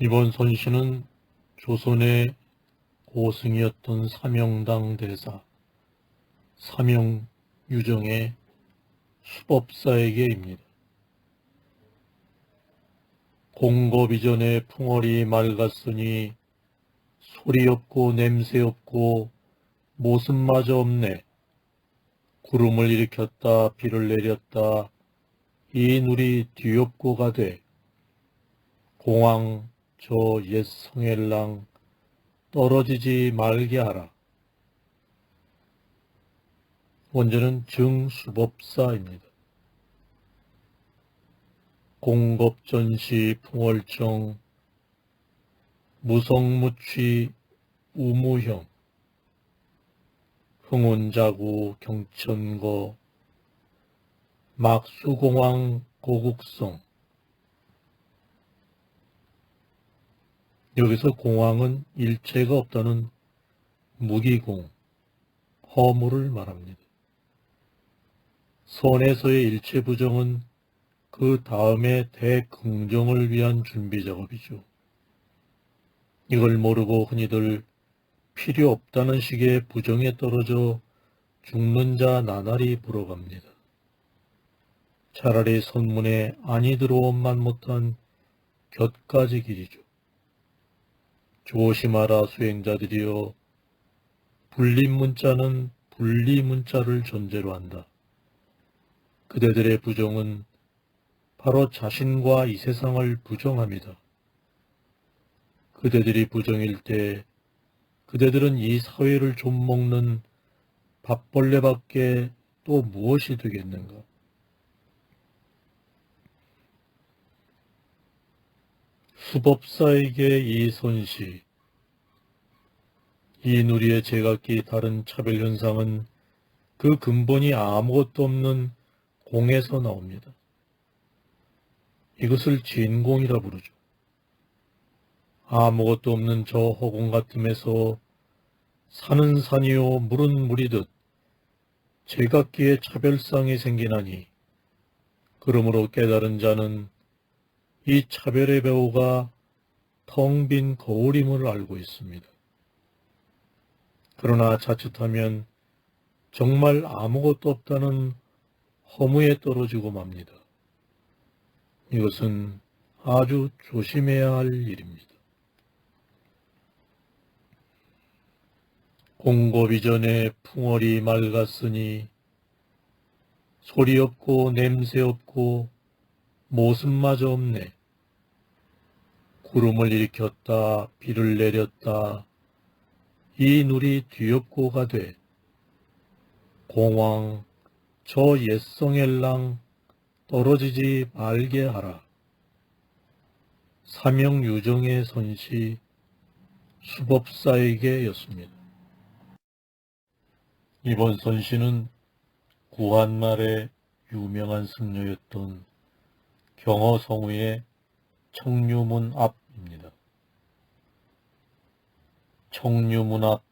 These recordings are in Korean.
이번 선시는 조선의 고승이었던 사명당 대사 사명유정의 수법사에게입니다. 공겁 이전에 풍월이 맑았으니 소리 없고 냄새 없고 모습마저 없네. 구름을 일으켰다 비를 내렸다 이 누리 뒤엎고 가되 공황 저 옛 성엘랑 떨어지지 말게 하라. 원제는 증수법사입니다. 공겁전시 풍월청 무성무취 우무형 흥운자구 경천거 막수공황 고국성. 여기서 공황은 일체가 없다는 무기공, 허무를 말합니다. 선에서의 일체 부정은 그 다음에 대긍정을 위한 준비 작업이죠. 이걸 모르고 흔히들 필요 없다는 식의 부정에 떨어져 죽는 자 나날이 불어갑니다. 차라리 선문에 안이 들어온만 못한 곁가지 길이죠. 조심하라 수행자들이여, 불림문자는 분리문자를 전제로 한다. 그대들의 부정은 바로 자신과 이 세상을 부정합니다. 그대들이 부정일 때 그대들은 이 사회를 좀먹는 밥벌레밖에 또 무엇이 되겠는가? 수법사에게 이 선시, 이 누리의 제각기 다른 차별현상은 그 근본이 아무것도 없는 공에서 나옵니다. 이것을 진공이라 부르죠. 아무것도 없는 저 허공 같음에서 산은 산이요 물은 물이듯 제각기의 차별상이 생기나니, 그러므로 깨달은 자는 이 차별의 배후가 텅 빈 거울임을 알고 있습니다. 그러나 자칫하면 정말 아무것도 없다는 허무에 떨어지고 맙니다. 이것은 아주 조심해야 할 일입니다. 공겁 이전에 풍월이 맑았으니 소리 없고 냄새 없고 모습마저 없네. 구름을 일으켰다 비를 내렸다 이 누리 뒤엎고 가되 공황 저 옛성엘랑 떨어지지 말게 하라. 사명유정의 선시 수법사에게였습니다. 이번 선시는 구한말의 유명한 승려였던 경허성우의 청류문 앞입니다. 청류문 앞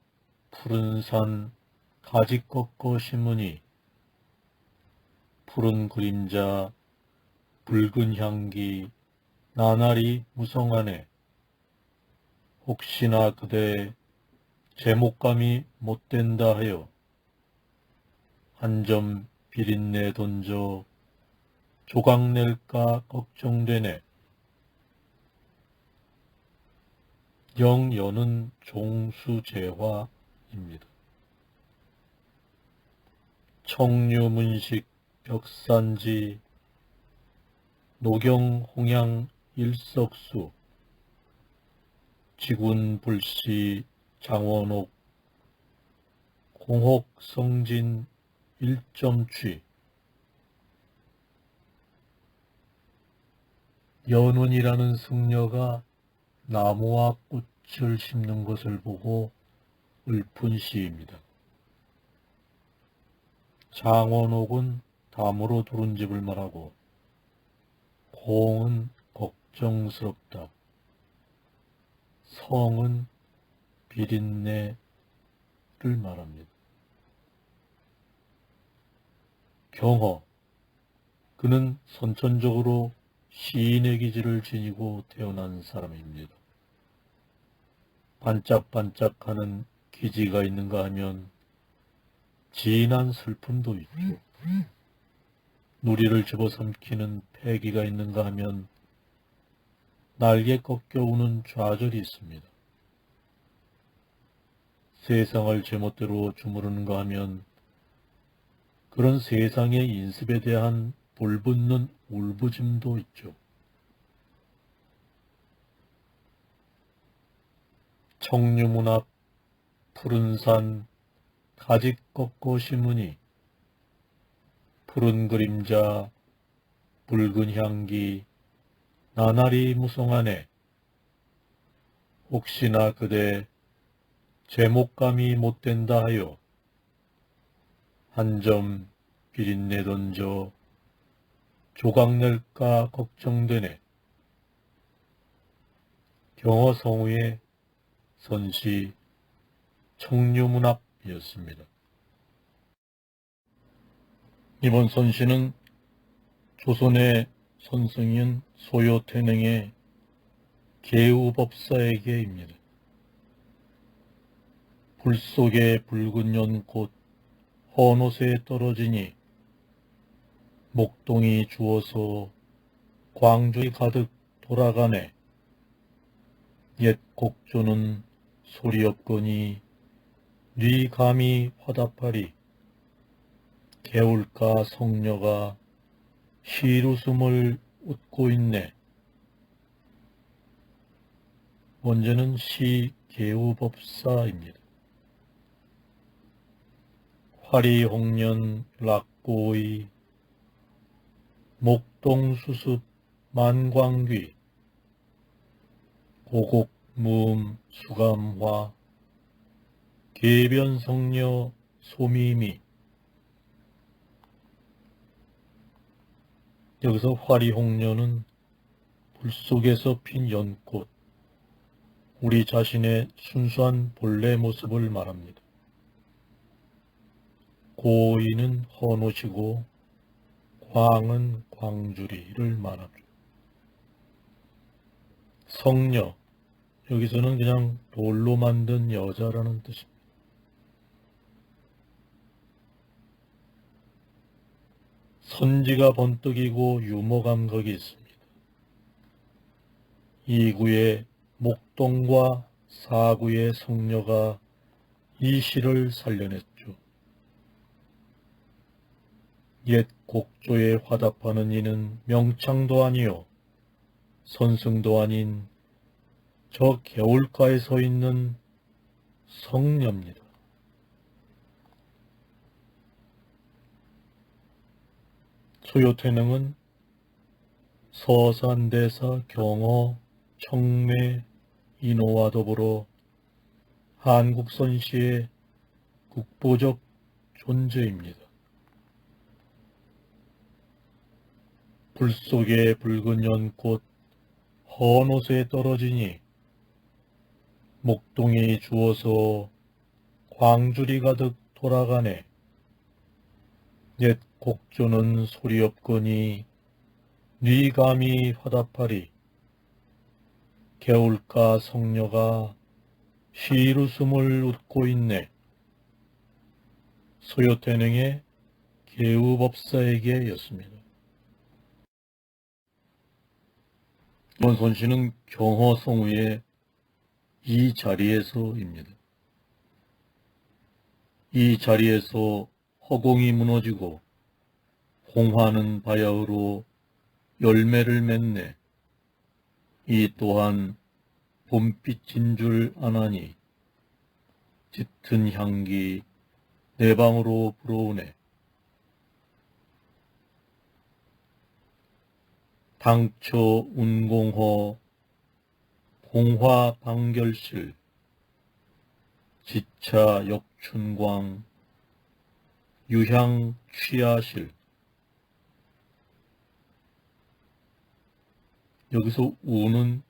푸른 산 가지 꺾어 심으니 푸른 그림자 붉은 향기 나날이 무성하네. 혹시나 그대 제목감이 못된다 하여 한 점 비린내 던져 조각 낼까 걱정되네. 영연은 종수재화입니다. 청류문식 벽산지 노경홍양 일석수 지군불시 장원옥 공혹성진 일점취. 연운이라는 승려가 나무와 꽃을 심는 것을 보고 읊은 시입니다. 장원옥은 담으로 두른 집을 말하고 공은 걱정스럽다. 성은 비린내를 말합니다. 경허, 그는 선천적으로 시인의 기질을 지니고 태어난 사람입니다. 반짝반짝하는 기지가 있는가 하면 진한 슬픔도 있죠. 누리를 집어삼키는 패기가 있는가 하면 날개 꺾여 우는 좌절이 있습니다. 세상을 제멋대로 주무르는가 하면 그런 세상의 인습에 대한 불붙는 울부짐도 있죠. 청류문 앞 푸른 산 가지 꺾고 심으니 푸른 그림자 붉은 향기 나날이 무성하네. 혹시나 그대 제목감이 못된다 하여 한 점 비린내 던져 조각낼까 걱정되네. 경허성우의 선시 청류문 앞이었습니다. 이번 선시는 조선의 선승인 소요태능의 계우법사에게입니다. 불 속에 붉은 연꽃 헌옷에 떨어지니 목동이 주워서 광주이 가득 돌아가네. 옛 곡조는 소리 없거니 네 감히 화답하리. 개울가 성녀가 시웃음을 웃고 있네. 원제는 시 계우법사입니다. 화리홍련 락고의 목동수습 만광귀 고곡무음 수감화 계변성녀 소미미. 여기서 화리홍련은 불 속에서 핀 연꽃, 우리 자신의 순수한 본래 모습을 말합니다. 고의는 헌옷이고 광은 광주리를 말합니다. 성녀, 여기서는 그냥 돌로 만든 여자라는 뜻입니다. 선지가 번뜩이고 유머 감각이 있습니다. 이구의 목동과 사구의 성녀가 이 시를 살려냈죠. 옛 곡조에 화답하는 이는 명창도 아니요 선승도 아닌 저 개울가에 서 있는 성녀입니다. 소요태능은 서산대사 경어 청매 인호와 더불어 한국선시의 국보적 존재입니다. 불 속에 붉은 연꽃 헌옷에 떨어지니 목동이 주워서 광주리 가득 돌아가네. 옛 곡조는 소리 없거니 네 감히 화답하리. 개울가 성녀가 시웃음을 웃고 있네. 소요태능의 계우법사에게였습니다. 이번 선시는 경허성우의 이 자리에서입니다. 이 자리에서 허공이 무너지고 홍화는 바야흐로 열매를 맺네. 이 또한 봄빛인 줄 아나니 짙은 향기 내 방으로 불어오네. 당초 운공허 공화 방결실 지차 역춘광 유향 취하실. 여기서 우는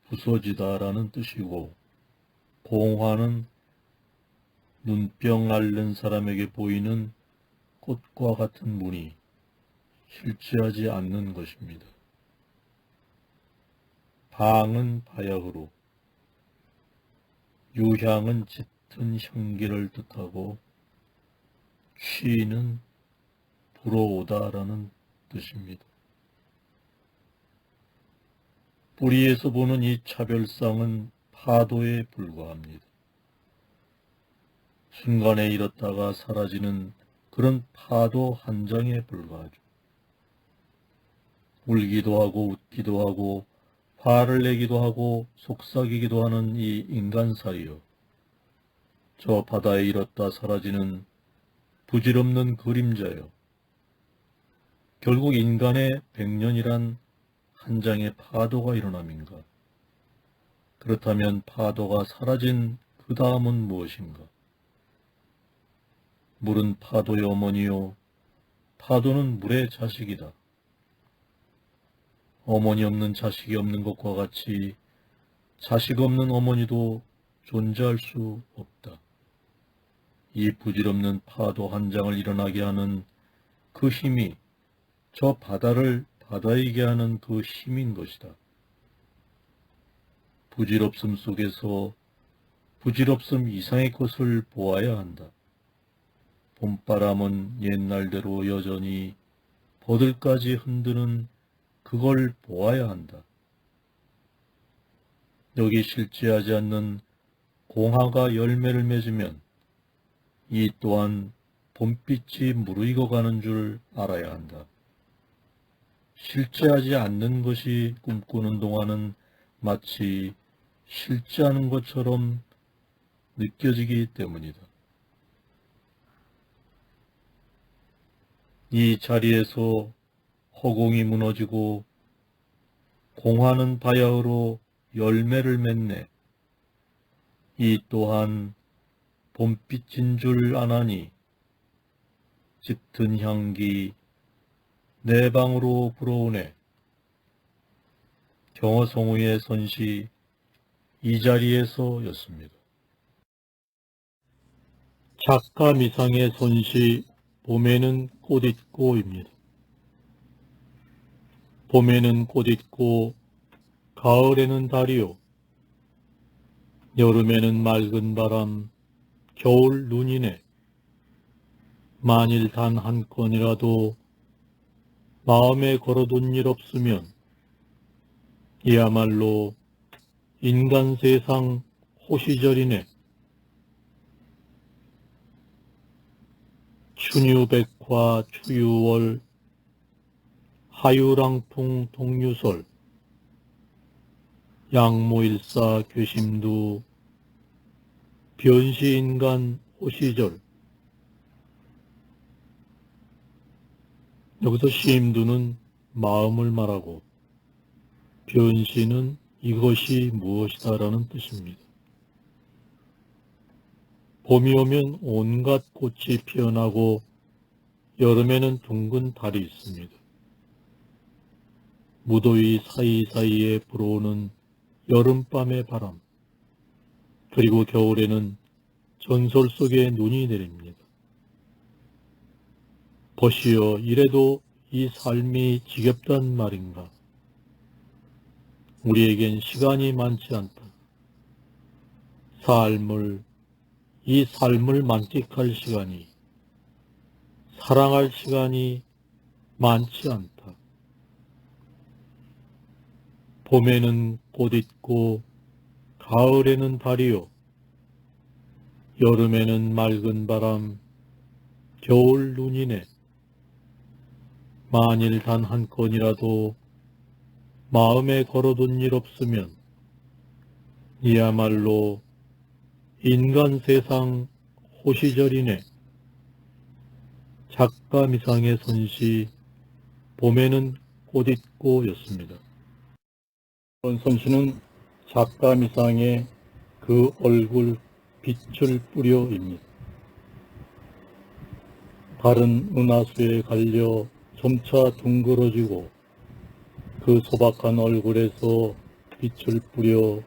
부서지다라는 뜻이고 공화는 눈병 앓는 사람에게 보이는 꽃과 같은 무늬, 실체하지 않는 것입니다. 방은 바야흐로, 유향은 짙은 향기를 뜻하고 취는 불어오다라는 뜻입니다. 뿌리에서 보는 이 차별상은 파도에 불과합니다. 순간에 일었다가 사라지는 그런 파도 한 장에 불과하죠. 울기도 하고 웃기도 하고 화를 내기도 하고 속삭이기도 하는 이 인간사이여, 저 바다에 일었다 사라지는 부질없는 그림자여, 결국 인간의 100년이란 한 장의 파도가 일어남인가? 그렇다면 파도가 사라진 그 다음은 무엇인가? 물은 파도의 어머니요, 파도는 물의 자식이다. 어머니 없는 자식이 없는 것과 같이 자식 없는 어머니도 존재할 수 없다. 이 부질없는 파도 한 장을 일어나게 하는 그 힘이 저 바다를 바다이게 하는 그 힘인 것이다. 부질없음 속에서 부질없음 이상의 것을 보아야 한다. 봄바람은 옛날대로 여전히 버들까지 흔드는 그걸 보아야 한다. 여기 실제하지 않는 공화가 열매를 맺으면 이 또한 봄빛이 무르익어 가는 줄 알아야 한다. 실제하지 않는 것이 꿈꾸는 동안은 마치 실제하는 것처럼 느껴지기 때문이다. 이 자리에서 허공이 무너지고 공화는 바야흐로 열매를 맺네. 이 또한 봄빛인 줄 아나니 짙은 향기 내 방으로 불어오네. 경어성우의 선시 이 자리에서였습니다. 작가 미상의 선시 봄에는 꽃 있고입니다. 봄에는 꽃 있고 가을에는 달이요, 여름에는 맑은 바람, 겨울 눈이네. 만일 단 한 건이라도 마음에 걸어둔 일 없으면 이야말로 인간 세상 호시절이네. 춘유백화 추유월 하유랑풍 동유설 양모일사 괴심두 변시인간 호시절. 여기서 시임두는 마음을 말하고 변시는 이것이 무엇이다 라는 뜻입니다. 봄이 오면 온갖 꽃이 피어나고 여름에는 둥근 달이 있습니다. 무더위 사이사이에 불어오는 여름밤의 바람, 그리고 겨울에는 전설 속에 눈이 내립니다. 보시오, 이래도 이 삶이 지겹단 말인가? 우리에겐 시간이 많지 않다. 이 삶을 만끽할 시간이, 사랑할 시간이 많지 않다. 봄에는 꽃 있고 가을에는 달이요, 여름에는 맑은 바람, 겨울 눈이네. 만일 단 한 건이라도 마음에 걸어둔 일 없으면 이야말로 인간 세상 호시절이네. 작가 미상의 선시 봄에는 꽃 있고 였습니다. 이번 선시는 작가 미상의 그 얼굴 빛을 뿌려입니다. 달은 은하수에 갈려 점차 둥그러지고 그 소박한 얼굴에서 빛을 뿌려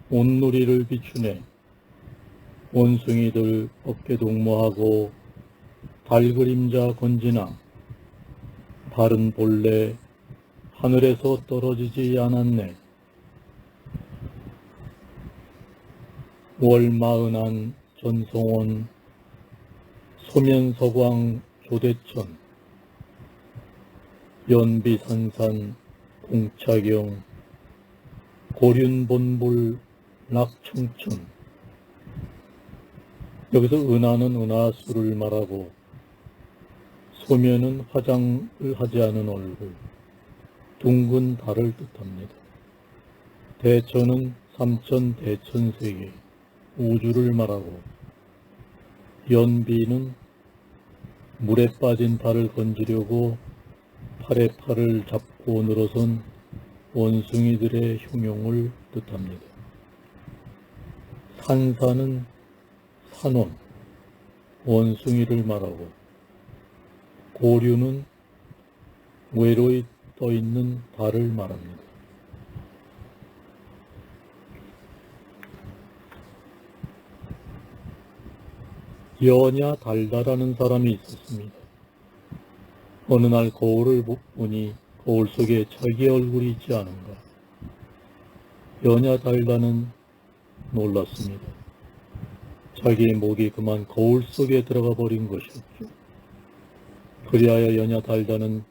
온누리를 비추네. 원숭이들 어깨 동무하고 달 그림자 건지나 달은 본래 하늘에서 떨어지지 않았네. 월마은한 전송원 소면서광 조대천 연비산산 공차경 고륜본불 낙청천. 여기서 은하는 은하수를 말하고 소면은 화장을 하지 않은 얼굴, 둥근 달을 뜻합니다. 대천은 삼천 대천세계, 우주를 말하고 연비는 물에 빠진 달을 건지려고 팔에 팔을 잡고 늘어선 원숭이들의 흉용을 뜻합니다. 산사는 산원, 원숭이를 말하고 고류는 외로이 떠있는 달을 말합니다. 여냐 달다라는 사람이 있었습니다. 어느 날 거울을 보니 거울 속에 자기 얼굴이 있지 않은가. 여냐 달다는 놀랐습니다. 자기의 목이 그만 거울 속에 들어가 버린 것이었죠. 그리하여 여냐 달다는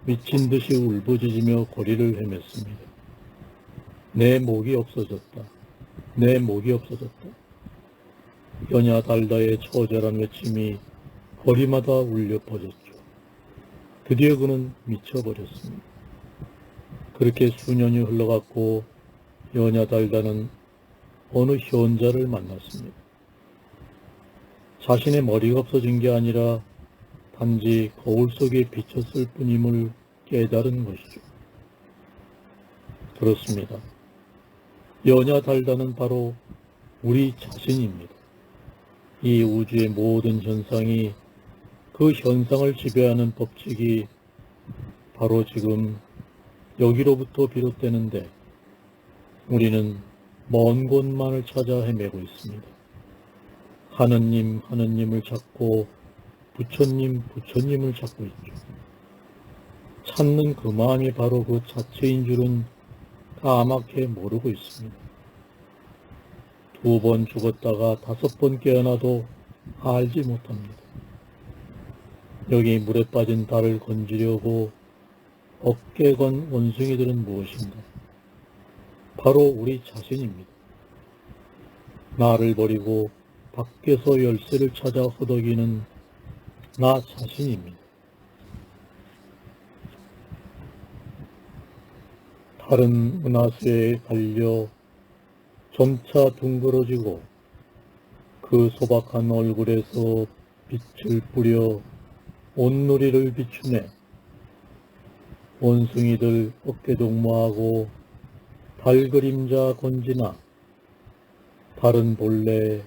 미친 듯이 울부짖으며 거리를 헤맸습니다. 내 목이 없어졌다. 내 목이 없어졌다. 여냐 달다의 처절한 외침이 거리마다 울려 퍼졌죠. 드디어 그는 미쳐버렸습니다. 그렇게 수년이 흘러갔고 여냐 달다는 어느 현자를 만났습니다. 자신의 머리가 없어진 게 아니라 단지 거울 속에 비쳤을 뿐임을 깨달은 것이죠. 그렇습니다. 여냐 달다는 바로 우리 자신입니다. 이 우주의 모든 현상이, 그 현상을 지배하는 법칙이 바로 지금 여기로부터 비롯되는데 우리는 먼 곳만을 찾아 헤매고 있습니다. 하느님, 하느님을 찾고 부처님, 부처님을 찾고 있죠. 찾는 그 마음이 바로 그 자체인 줄은 까맣게 모르고 있습니다. 2번 죽었다가 5번 깨어나도 알지 못합니다. 여기 물에 빠진 달을 건지려고 어깨 건 원숭이들은 무엇인가? 바로 우리 자신입니다. 나를 버리고 밖에서 열쇠를 찾아 허덕이는 나 자신입니다. 다른 은하수에 갈려 점차 둥그러지고 그 소박한 얼굴에서 빛을 뿌려 온누리를 비추네. 원숭이들 어깨동무하고 달 그림자 건지나 달은 본래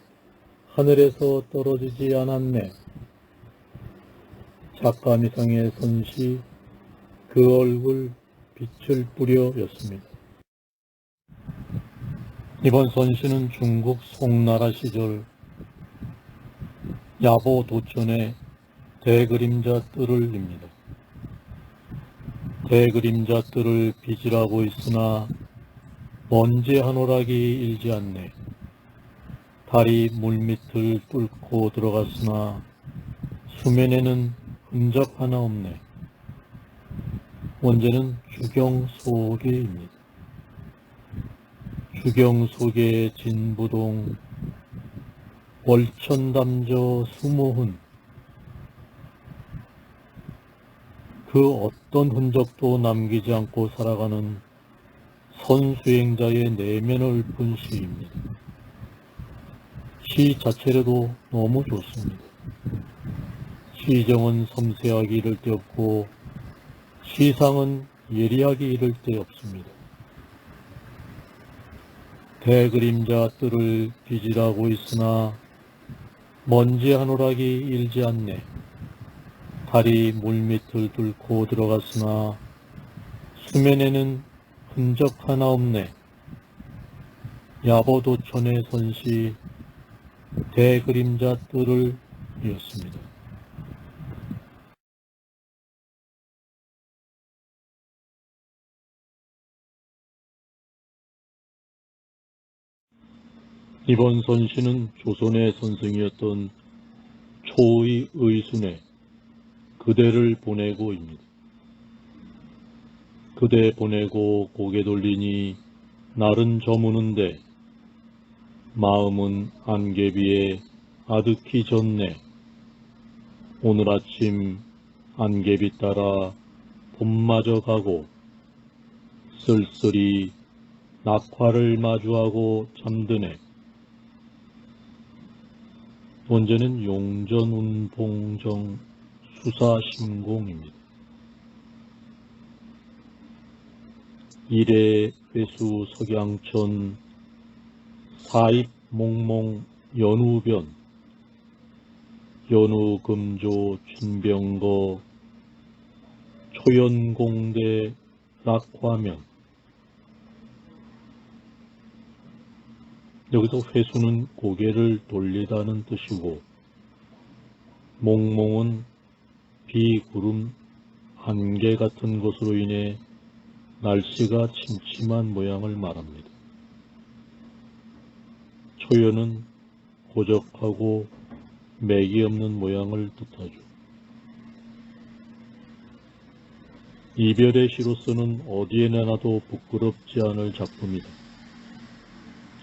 하늘에서 떨어지지 않았네. 작가미상의 선시 그 얼굴 빛을 뿌려였습니다. 이번 선시는 중국 송나라 시절 야보 도천의 대그림자 뜰을입니다. 대그림자 뜰을 빚이라고 있으나 먼지 한 오락이 일지 않네. 달이 물밑을 뚫고 들어갔으나 수면에는 흔적 하나 없네. 원제는 주경소개입니다. 주경소개의 진부동 월천담저 수모훈. 그 어떤 흔적도 남기지 않고 살아가는 선수행자의 내면을 본 시입니다. 시 자체로도 너무 좋습니다. 시정은 섬세하게 이를 데 없고 시상은 예리하게 이를 데 없습니다. 대그림자 뜰을 빚이라고 있으나 먼지 한 오락이 일지 않네. 달이 물밑을 뚫고 들어갔으나 수면에는 흔적 하나 없네. 야보도천의 선시 대그림자 뜰을 이었습니다. 이번 선시는 조선의 선승이었던 초의 의순에 그대를 보내고입니다. 그대 보내고 고개 돌리니 날은 저무는데 마음은 안개비에 아득히 졌네. 오늘 아침 안개비 따라 봄마저 가고 쓸쓸히 낙화를 마주하고 잠드네. 원제는 용전운봉정 수사심공입니다. 일해 회수 석양천 사입몽몽 연우변 연우금조 춘병거 초연공대 낙화면. 여기서 회수는 고개를 돌리다는 뜻이고 몽몽은 비구름 안개 같은 것으로 인해 날씨가 침침한 모양을 말합니다. 초연은 고적하고 맥이 없는 모양을 뜻하죠. 이별의 시로서는 어디에 내놔도 부끄럽지 않을 작품이다.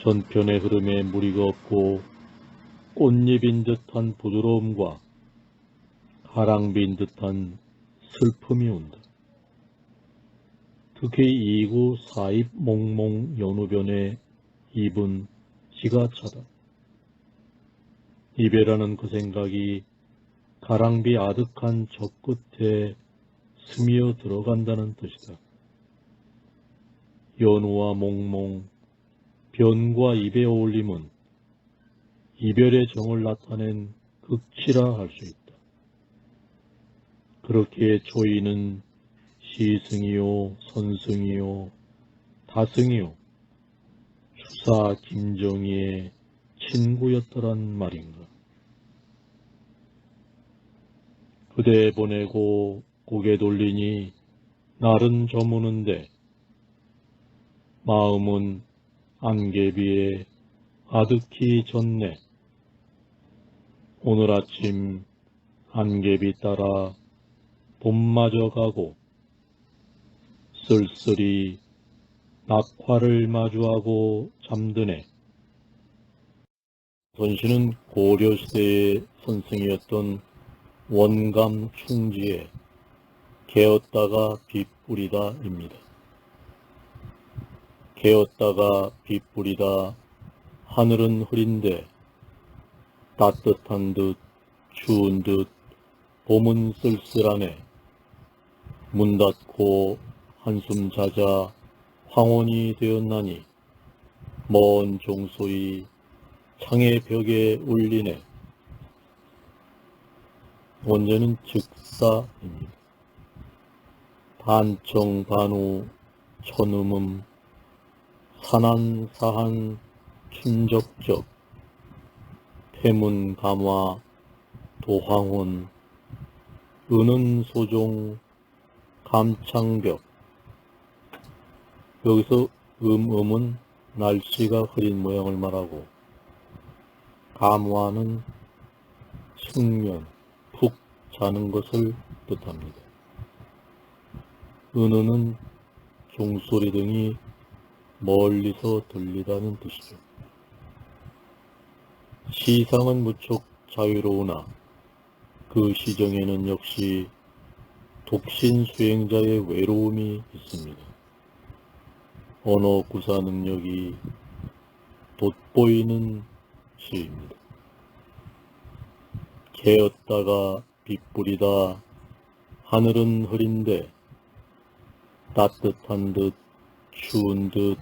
전편의 흐름에 무리가 없고 꽃잎인 듯한 부드러움과 가랑비인 듯한 슬픔이 온다. 특히 2구 사입 몽몽 연우변의 입은 기가 차다. 이별하는 그 생각이 가랑비 아득한 저 끝에 스미어 들어간다는 뜻이다. 연우와 몽몽, 변과 입의 어울림은 이별의 정을 나타낸 극치라 할 수 있다. 그렇기에 초이는 시승이요, 선승이요, 다승이요, 추사 김정희의 친구였더란 말인가. 그대 보내고 고개 돌리니 날은 저무는데 마음은 안개비에 아득히 졌네. 오늘 아침 안개비 따라 봄마저 가고 쓸쓸히 낙화를 마주하고 잠드네. 선시는 고려시대의 선생이었던 원감 충지에 개었다가 빛뿌리다입니다. 개었다가 빛뿌리다 하늘은 흐린데 따뜻한 듯 추운 듯 봄은 쓸쓸하네. 문 닫고 한숨 자자 황혼이 되었나니 먼 종소리 창의 벽에 울리네. 원제는 즉사입니다. 반청 반우 천음음 산한사한 춘적적 태문 감화 도황혼 은은 소종 감창벽. 여기서 음은 날씨가 흐린 모양을 말하고 감화는 숙면, 푹 자는 것을 뜻합니다. 은은은 종소리 등이 멀리서 들리다는 뜻이죠. 시상은 무척 자유로우나 그 시정에는 역시 독신 수행자의 외로움이 있습니다. 언어 구사 능력이 돋보이는 시입니다. 개었다가 빛뿌리다 하늘은 흐린데 따뜻한 듯 추운 듯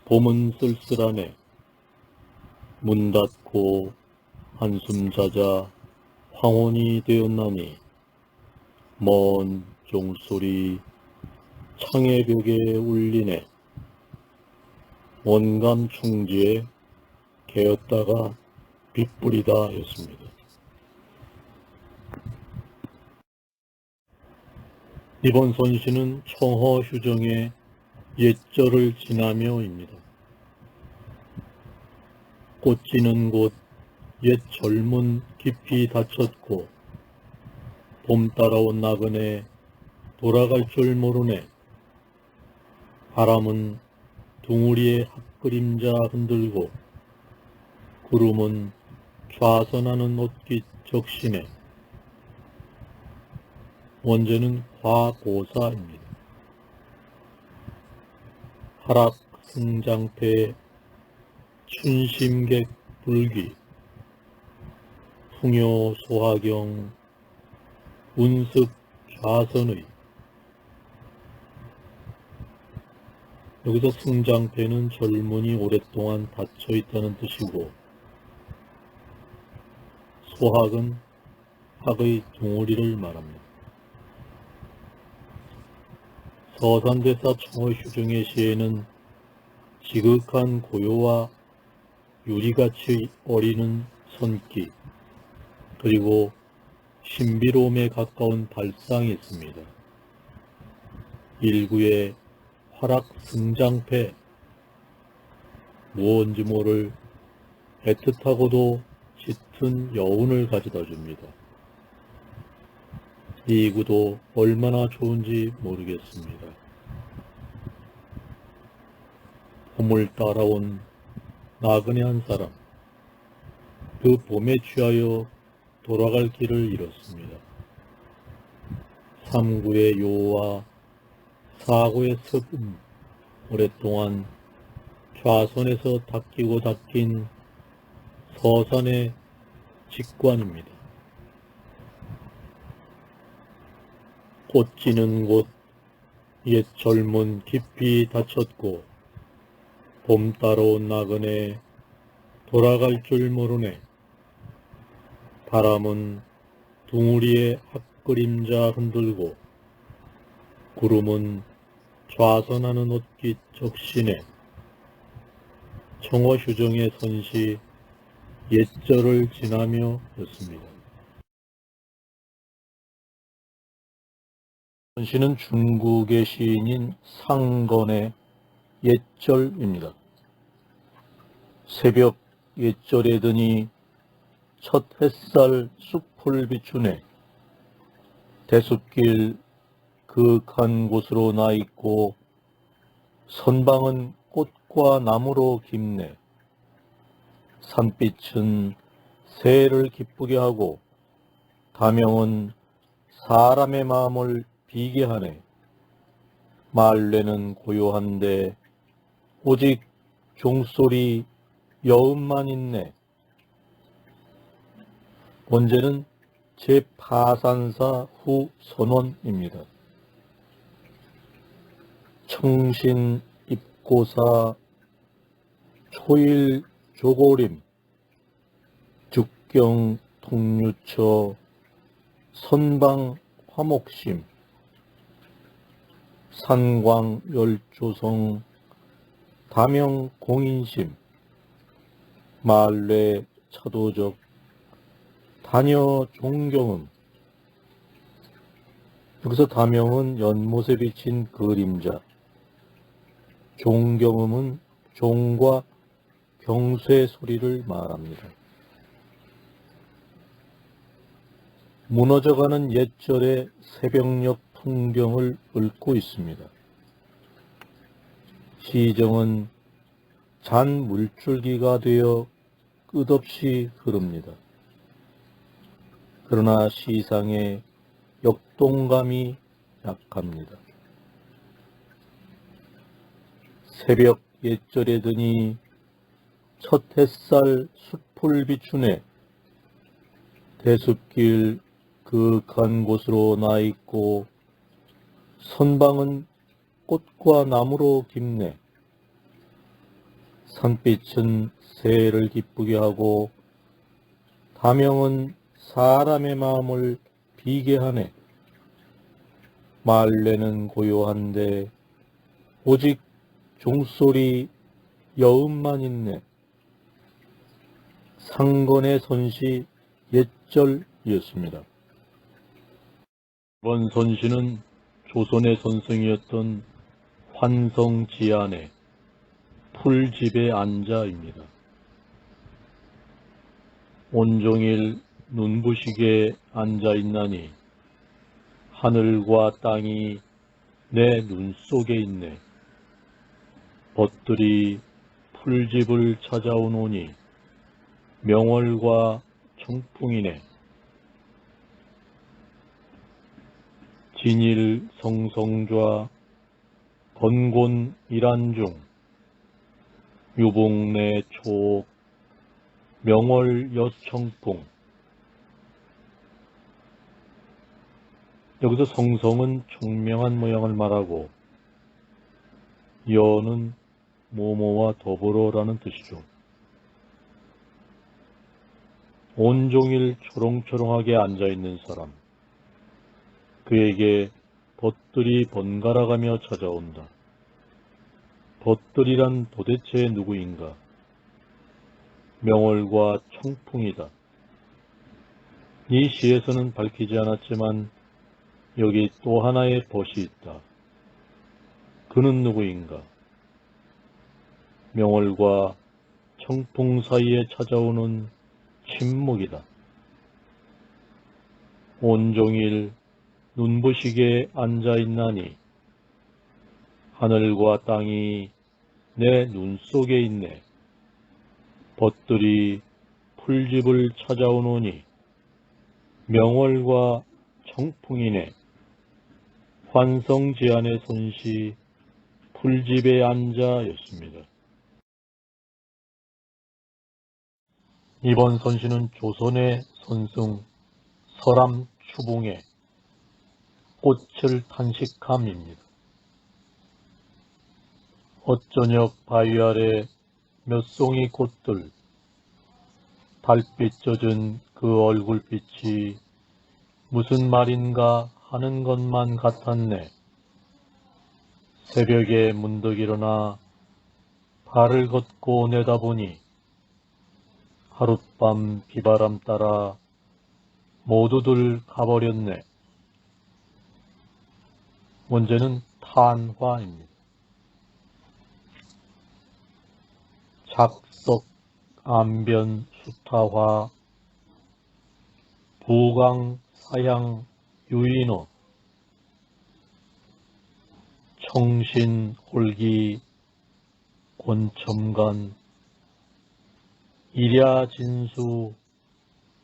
봄은 쓸쓸하네. 문 닫고 한숨 자자 황혼이 되었나니 먼 종소리 창의 벽에 울리네. 원감 충지에 개었다가 빛뿌리다 였습니다. 이번 선시는 청허휴정의 옛절을 지나며입니다. 꽃 지는 곳 옛 젊은 깊이 닫혔고 봄 따라온 나그네 돌아갈 줄 모르네. 바람은 둥우리의 핫그림자 흔들고 구름은 좌선하는 옷깃 적시네. 원제는 과고사입니다. 하락 승장패 춘심객 불기 풍요 소화경 운습 좌선의. 여기서 승장패는 젊은이 오랫동안 닫혀 있다는 뜻이고, 소학은 학의 둥우리를 말합니다. 서산대사 청어휴중의 시에는 지극한 고요와 유리같이 어리는 선기, 그리고 신비로움에 가까운 발상이 있습니다. 일구의 화락 승장패, 무언지 모를 애틋하고도 짙은 여운을 가져다 줍니다. 이 구도 얼마나 좋은지 모르겠습니다. 봄을 따라온 나그네 한 사람, 그 봄에 취하여 돌아갈 길을 잃었습니다. 삼구의 요와 사구의 습은 오랫동안 좌선에서 닦이고 닦인 서산의 직관입니다. 꽃 지는 곳 옛 젊은 깊이 닫혔고 봄 따라온 나그네 돌아갈 줄 모르네. 바람은 둥우리의 핫그림자 흔들고 구름은 좌선하는 옷깃 적시네. 청어휴정의 선시 옛절을 지나며 였습니다. 선시는 중국의 시인인 상건의 옛절입니다. 새벽 옛절에 드니 첫 햇살 숲을 비추네. 대숲길 그윽한 곳으로 나 있고 선방은 꽃과 나무로 깊네. 산빛은 새를 기쁘게 하고 다명은 사람의 마음을 비게 하네. 말레는 고요한데 오직 종소리 여음만 있네. 원제는 제8산사 후 선원입니다. 청신 입고사 초일 조고림 죽경 통유처 선방 화목심 산광 열조성 다명 공인심 말레 차도적 다녀 종경음. 여기서 다명은 연못에 비친 그림자, 종경음은 종과 경수의 소리를 말합니다. 무너져가는 옛절의 새벽녘 풍경을 읊고 있습니다. 시정은 잔 물줄기가 되어 끝없이 흐릅니다. 그러나 시상의 역동감이 약합니다. 새벽 옛절에 드니 첫 햇살 숲을 비추네. 대숲길 그윽한 곳으로 나 있고 선방은 꽃과 나무로 깊네. 산빛은 새를 기쁘게 하고 다명은 사람의 마음을 비게 하네. 말레는 고요한데 오직 종소리 여음만 있네. 상건의 선시 옛절이었습니다. 이번 선시는 조선의 선생이었던 환성지안의 풀집에 앉아입니다. 온종일 눈부시게 앉아있나니 하늘과 땅이 내 눈 속에 있네. 벗들이 풀집을 찾아오노니 명월과 청풍이네. 진일 성성좌 건곤 일안중 유봉내 초옥 명월 여청풍. 여기서 성성은 총명한 모양을 말하고 여는 모모와 더불어라는 뜻이죠. 온종일 초롱초롱하게 앉아있는 사람, 그에게 벗들이 번갈아가며 찾아온다. 벗들이란 도대체 누구인가? 명월과 청풍이다. 이 시에서는 밝히지 않았지만 여기 또 하나의 벗이 있다. 그는 누구인가? 명월과 청풍 사이에 찾아오는 침묵이다. 온종일 눈부시게 앉아있나니 하늘과 땅이 내 눈 속에 있네. 벗들이 풀집을 찾아오노니 명월과 청풍이네. 환성지안의 손시 풀집에 앉아였습니다. 이번 선시는 조선의 선승 서람 추봉의 꽃을 탄식함입니다. 어쩌녁 바위 아래 몇 송이 꽃들, 달빛 젖은 그 얼굴빛이 무슨 말인가 하는 것만 같았네. 새벽에 문득 일어나 발을 걷고 내다보니 하룻밤 비바람 따라 모두들 가버렸네. 문제는 탄화입니다. 작석, 암변, 수타화, 부강, 사향, 유인호, 청신, 홀기, 권첨간, 일야, 진수,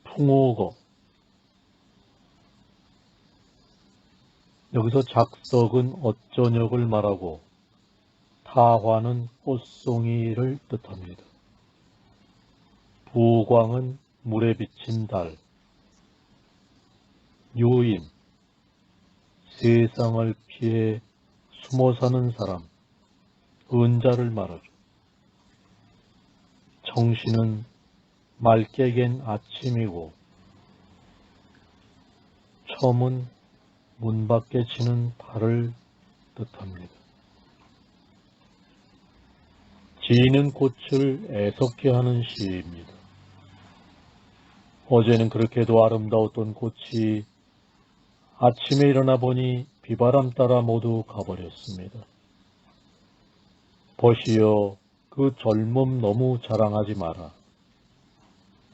풍우거. 여기서 작석은 어쩌녁을 말하고 타화는 꽃송이를 뜻합니다. 부광은 물에 비친 달, 유인, 세상을 피해 숨어 사는 사람, 은자를 말하죠. 청신은 맑게 갠 아침이고 첨은 문 밖에 치는 달을 뜻합니다. 지는 꽃을 애석해 하는 시입니다. 어제는 그렇게도 아름다웠던 꽃이 아침에 일어나 보니 비바람 따라 모두 가버렸습니다. 벗이여, 그 젊음 너무 자랑하지 마라.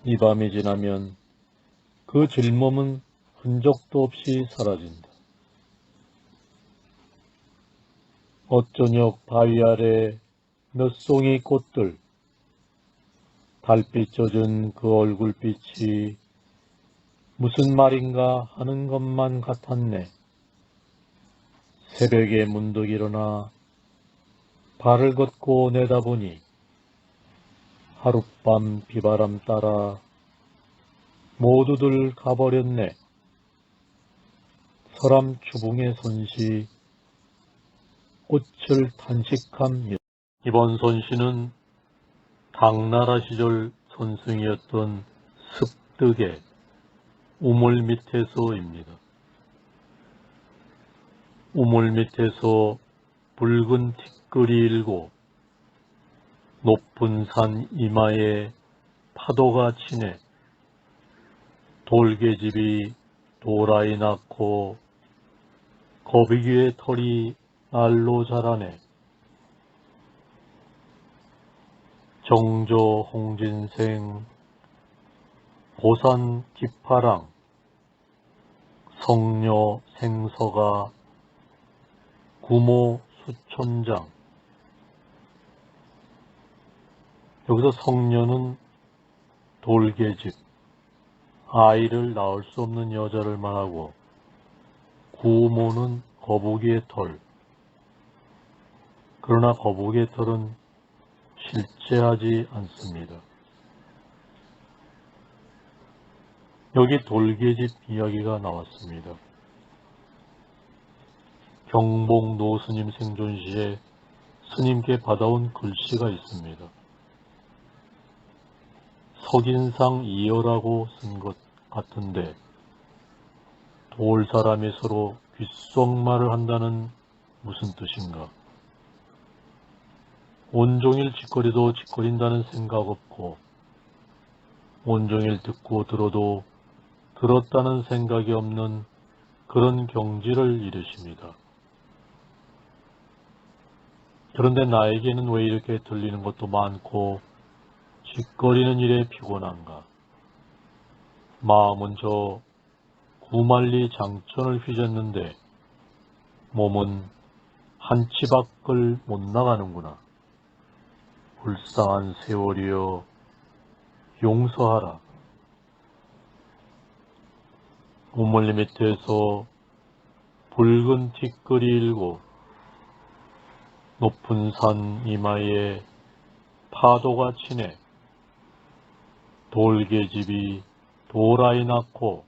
이 밤이 지나면 그 젊음은 흔적도 없이 사라진다. 어쩌녁 바위 아래 몇 송이 꽃들, 달빛 젖은 그 얼굴빛이 무슨 말인가 하는 것만 같았네. 새벽에 문득 일어나 발을 걷고 내다보니 하룻밤 비바람 따라 모두들 가버렸네. 서람 추봉의 손시 꽃을 탄식함. 이번 손시는 당나라 시절 선승이었던 습득의 우물 밑에서입니다. 우물 밑에서 붉은 티끌이 일고 높은 산 이마에 파도가 치네. 돌개집이 도라이 낳고 거북이의 털이 날로 자라네. 정조 홍진생 보산 기파랑, 성녀 생서가, 구모 수천장. 여기서 성녀는 돌계집, 아이를 낳을 수 없는 여자를 말하고, 구모는 거북이의 털. 그러나 거북이의 털은 실제하지 않습니다. 여기 돌계집 이야기가 나왔습니다. 경복 노스님 생존시에 스님께 받아온 글씨가 있습니다. 석인상 이어라고 쓴 것 같은데 돌사람이 서로 귓속말을 한다는 무슨 뜻인가? 온종일 짓거리도 짓거린다는 생각 없고 온종일 듣고 들어도 들었다는 생각이 없는 그런 경지를 이르십니다. 그런데 나에게는 왜 이렇게 들리는 것도 많고 짓거리는 일에 피곤한가? 마음은 저 구만리 장천을 휘젓는데 몸은 한 치 밖을 못 나가는구나. 불쌍한 세월이여 용서하라. 우물리 밑에서 붉은 티끌이 일고 높은 산 이마에 파도가 치네. 돌계집이 도라이 낳고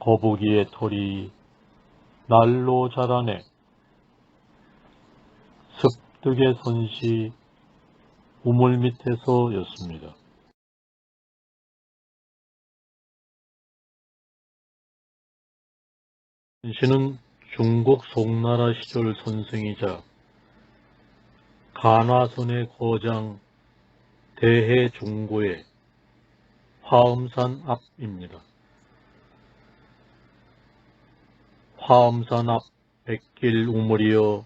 거북이의 털이 날로 자라네. 습득의 선시 우물 밑에서였습니다. 신은 중국 송나라 시절 선생이자 간화선의 거장 대해종고의 화엄산 앞입니다. 화엄산 앞 백길 우물이여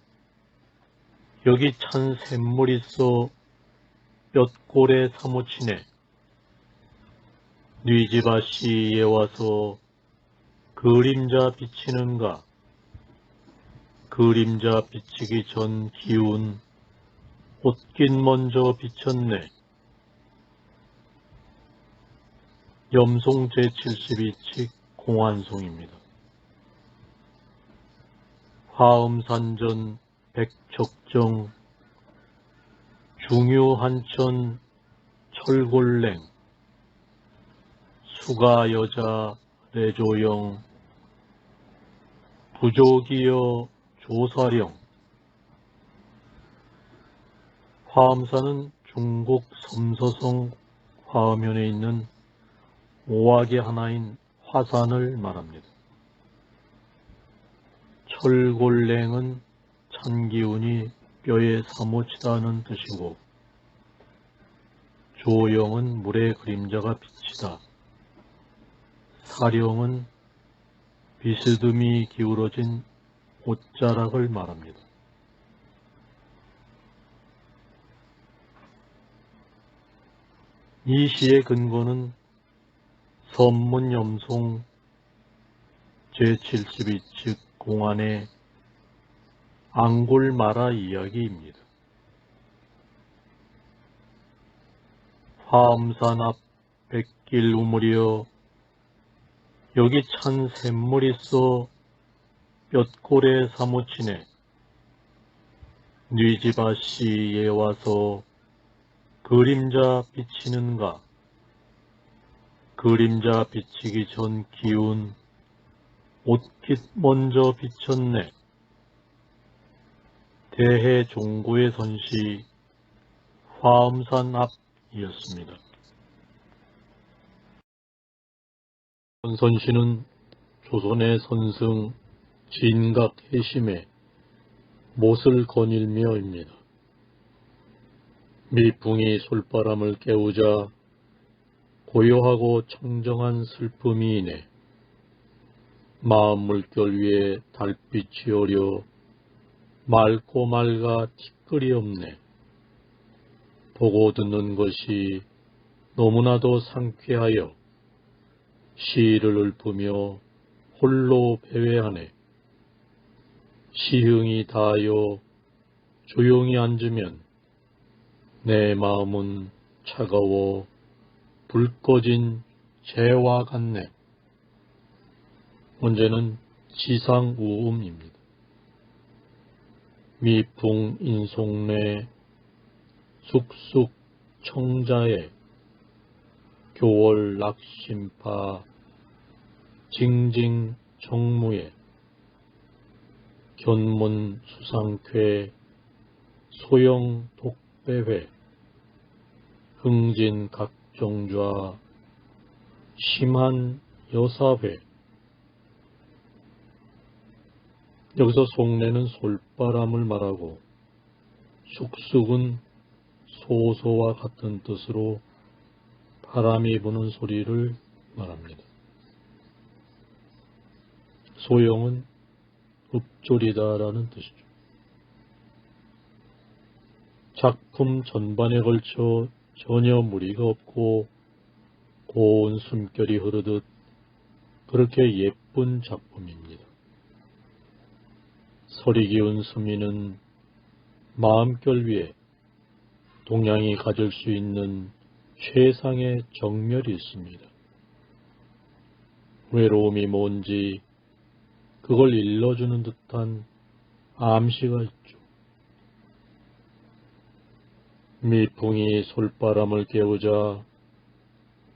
여기 찬 샘물 있어 뼛골에 사무치네. 뉘지바시에 와서 그림자 비치는가. 그림자 비치기 전 기운 옷깃 먼저 비쳤네. 염송 제72칙 공안송입니다. 화엄산전 백척정 중유한천 철골랭 수가여자 내조영 부족이여 조사령. 화엄산은 중국 섬서성 화엄현에 있는 오악의 하나인 화산을 말합니다. 철골랭은 찬기운이 뼈에 사무치다는 뜻이고 조영은 물의 그림자가 비치다. 사령은 비스듬히 기울어진 옷자락을 말합니다. 이 시의 근거는 선문염송 제72칙 공안의 앙골마라 이야기입니다. 화엄산 앞 백길 우물이여 여기 찬 샘물 있어 뼛골에 사무치네. 뉘지바시에 와서 그림자 비치는가. 그림자 비치기 전 기운 옷깃 먼저 비쳤네. 대해종고의 선시 화엄산 앞이었습니다. 선시는 조선의 선승 진각해심에 못을 거닐며입니다. 밀풍이 솔바람을 깨우자 고요하고 청정한 슬픔이 이네 마음 물결 위에 달빛이 어려 맑고 맑아 티끌이 없네. 보고 듣는 것이 너무나도 상쾌하여 시를 읊으며 홀로 배회하네. 시흥이 닿아여 조용히 앉으면 내 마음은 차가워 불 꺼진 재와 같네. 문제는 지상우음입니다. 미풍 인송래 쑥쑥 청자에 교월 낙심파 징징 정무에 견문 수상쾌 소영 독배회 흥진 각종좌 심한 여사회. 여기서 속내는 솔바람을 말하고 쑥쑥은 소소와 같은 뜻으로 바람이 부는 소리를 말합니다. 소영은 읍조리다라는 뜻이죠. 작품 전반에 걸쳐 전혀 무리가 없고 고운 숨결이 흐르듯 그렇게 예쁜 작품입니다. 서리 기운 스미는 마음결 위에 동양이 가질 수 있는 최상의 정멸이 있습니다. 외로움이 뭔지 그걸 일러주는 듯한 암시가 있죠. 미풍이 솔바람을 깨우자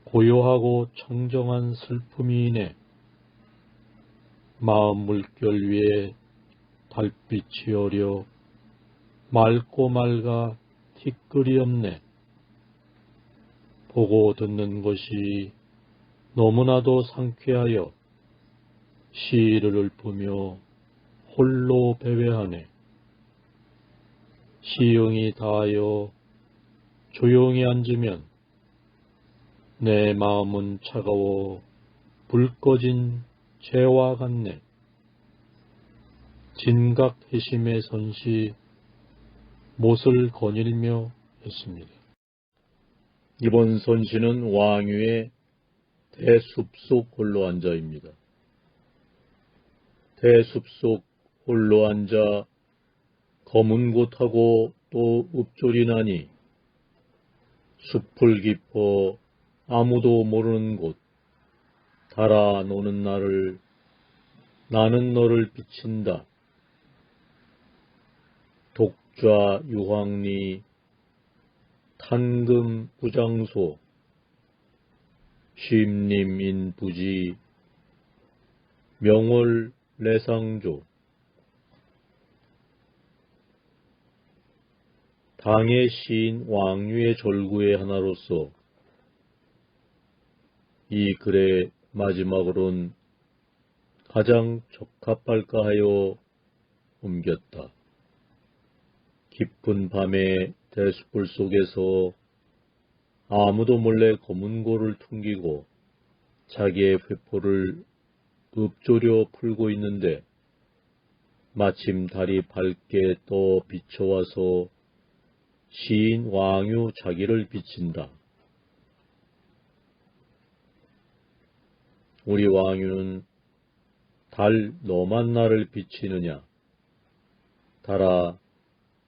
고요하고 청정한 슬픔이 이네 마음 물결 위에 달빛이 어려 맑고 맑아 티끌이 없네. 보고 듣는 것이 너무나도 상쾌하여 시를 읊으며 홀로 배회하네. 시흥이 닿아여 조용히 앉으면 내 마음은 차가워 불 꺼진 재와 같네. 진각해심의 선시 못을 거닐며 했습니다. 이번 선시는 왕유의 대숲속 홀로 앉아입니다. 대숲속 홀로 앉아 검은 곳하고 또 읍조리나니 숲을 깊어 아무도 모르는 곳 달아 노는 나를 나는 너를 비친다. 독좌 유황리 탄금 부장소 쉼림 인부지 명월 내상조. 당의 시인 왕유의 절구의 하나로서 이 글의 마지막으론 가장 적합할까 하여 옮겼다. 깊은 밤의 대숲불 속에서 아무도 몰래 검은고를 퉁기고 자기의 회포를 읍조려 풀고 있는데 마침 달이 밝게 떠 비춰와서 시인 왕유 자기를 비친다. 우리 왕유는 달 너만 나를 비치느냐. 달아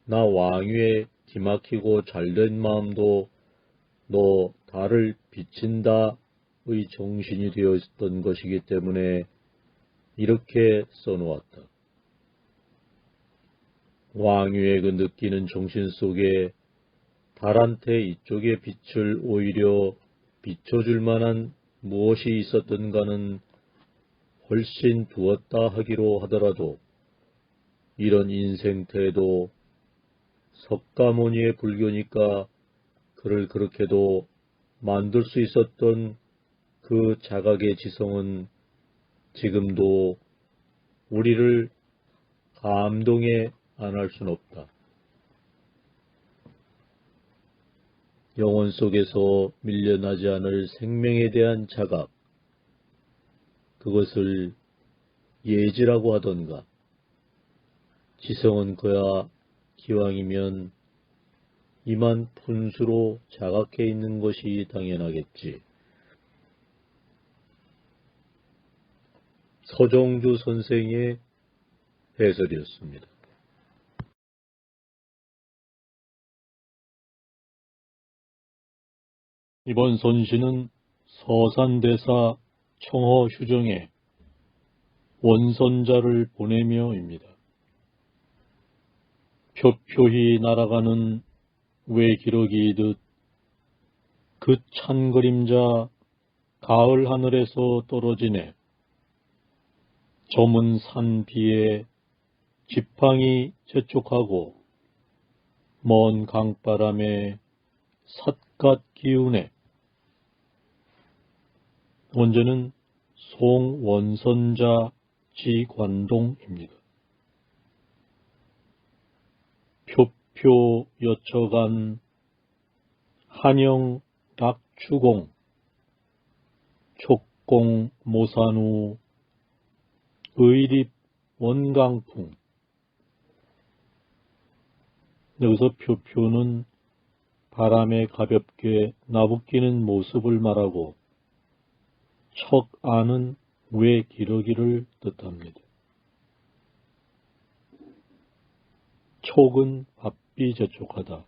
나 왕유의 기막히고 잘된 마음도 너 달을 비친다의 정신이 되었던 것이기 때문에 이렇게 써놓았다. 왕유의 그 느끼는 정신 속에 달한테 이쪽의 빛을 오히려 비춰줄 만한 무엇이 있었던가는 훨씬 두었다 하기로 하더라도 이런 인생태도 석가모니의 불교니까 그를 그렇게도 만들 수 있었던 그 자각의 지성은 지금도 우리를 감동에 안 할 순 없다. 영혼 속에서 밀려나지 않을 생명에 대한 자각, 그것을 예지라고 하던가, 지성은 그야 기왕이면 이만 분수로 자각해 있는 것이 당연하겠지. 서정주 선생의 해설이었습니다. 이번 선시는 서산대사 청허 휴정에 원선자를 보내며입니다. 표표히 날아가는 외기러기이듯 그 찬 그림자 가을 하늘에서 떨어지네. 저문 산 비에 지팡이 재촉하고 먼 강바람에 삿갓 기우네. 원제는 송원선자 지관동입니다. 표표 여처간 한영 낙추공 촉공 모산우 의립 원강풍. 여기서 표표는 바람에 가볍게 나부끼는 모습을 말하고 척안은 외기러기를 뜻합니다. 촉은 바삐 재촉하다.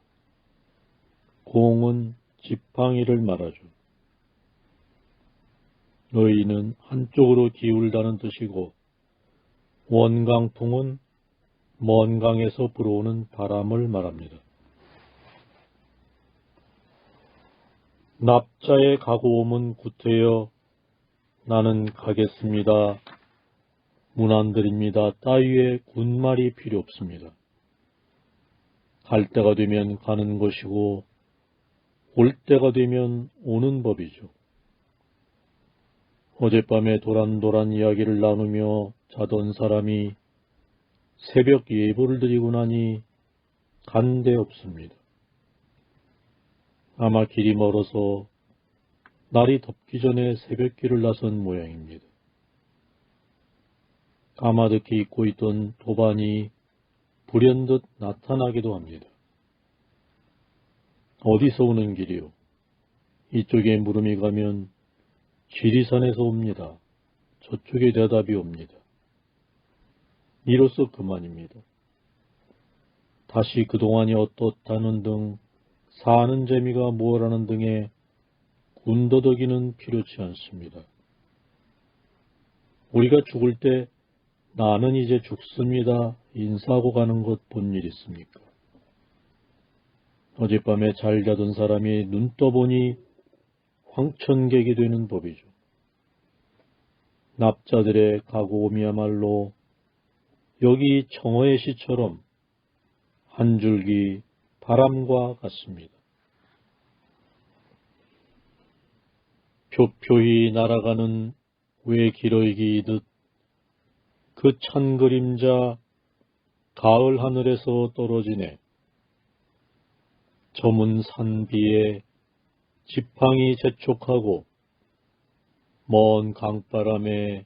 공은 지팡이를 말하죠. 의는 한쪽으로 기울다는 뜻이고 원강풍은 먼 강에서 불어오는 바람을 말합니다. 납자의 가고옴은 구태여 나는 가겠습니다. 문안드립니다. 따위의 군말이 필요 없습니다. 갈 때가 되면 가는 것이고 올 때가 되면 오는 법이죠. 어젯밤에 도란도란 이야기를 나누며 자던 사람이 새벽 예보를 드리고 나니 간 데 없습니다. 아마 길이 멀어서 날이 덥기 전에 새벽길을 나선 모양입니다. 까마득히 잊고 있던 도반이 불현듯 나타나기도 합니다. 어디서 오는 길이요? 이쪽에 물음이 가면 지리산에서 옵니다. 저쪽에 대답이 옵니다. 이로써 그만입니다. 다시 그동안이 어떻다는 등 사는 재미가 무엇라는 등의 군더더기는 필요치 않습니다. 우리가 죽을 때 나는 이제 죽습니다. 인사하고 가는 것 본 일 있습니까? 어젯밤에 잘 자던 사람이 눈 떠보니 황천객이 되는 법이죠. 납자들의 가고옴이야말로 여기 청어의 시처럼 한 줄기 바람과 같습니다. 표표히 날아가는 외기러기이듯 그 찬 그림자 가을 하늘에서 떨어지네. 저문 산 비에 지팡이 재촉하고 먼 강바람에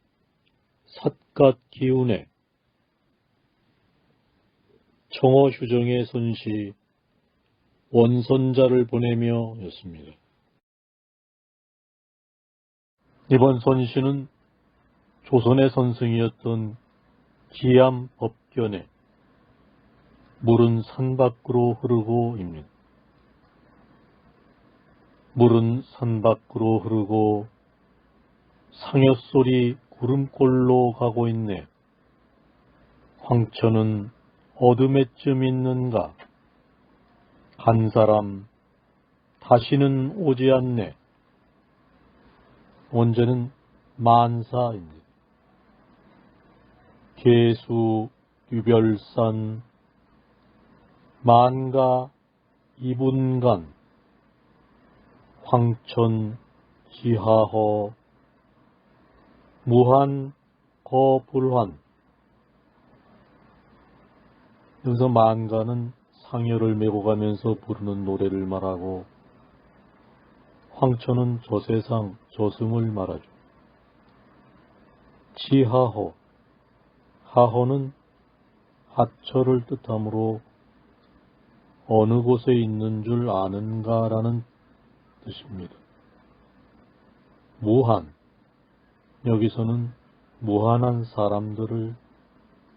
삿갓 기우네. 청어 휴정의 손시 원선자를 보내며 였습니다. 이번 선시는 조선의 선승이었던 기암 법견의 물은 산 밖으로 흐르고입니다. 물은 산 밖으로 흐르고 상여소리 구름골로 가고 있네. 황천은 어둠에쯤 있는가. 간 사람 다시는 오지 않네. 원제는 만사입니다. 계수 유별산 만가 이분간 황천 지하허 무한 거불환. 여기서 만가는 상여를 메고 가면서 부르는 노래를 말하고 황천은 저세상 저승을 말하죠. 지하허, 하허는 하처를 뜻하므로 어느 곳에 있는 줄 아는가라는 뜻입니다. 무한, 여기서는 무한한 사람들을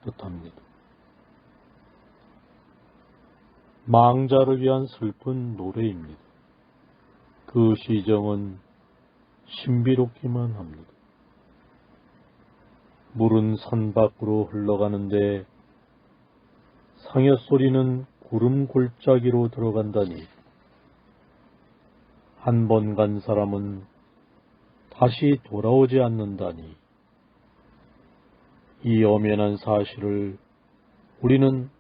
뜻합니다. 망자를 위한 슬픈 노래입니다. 그 시정은 신비롭기만 합니다. 물은 산 밖으로 흘러가는데 상여소리는 구름 골짜기로 들어간다니, 한 번 간 사람은 다시 돌아오지 않는다니, 이 엄연한 사실을 우리는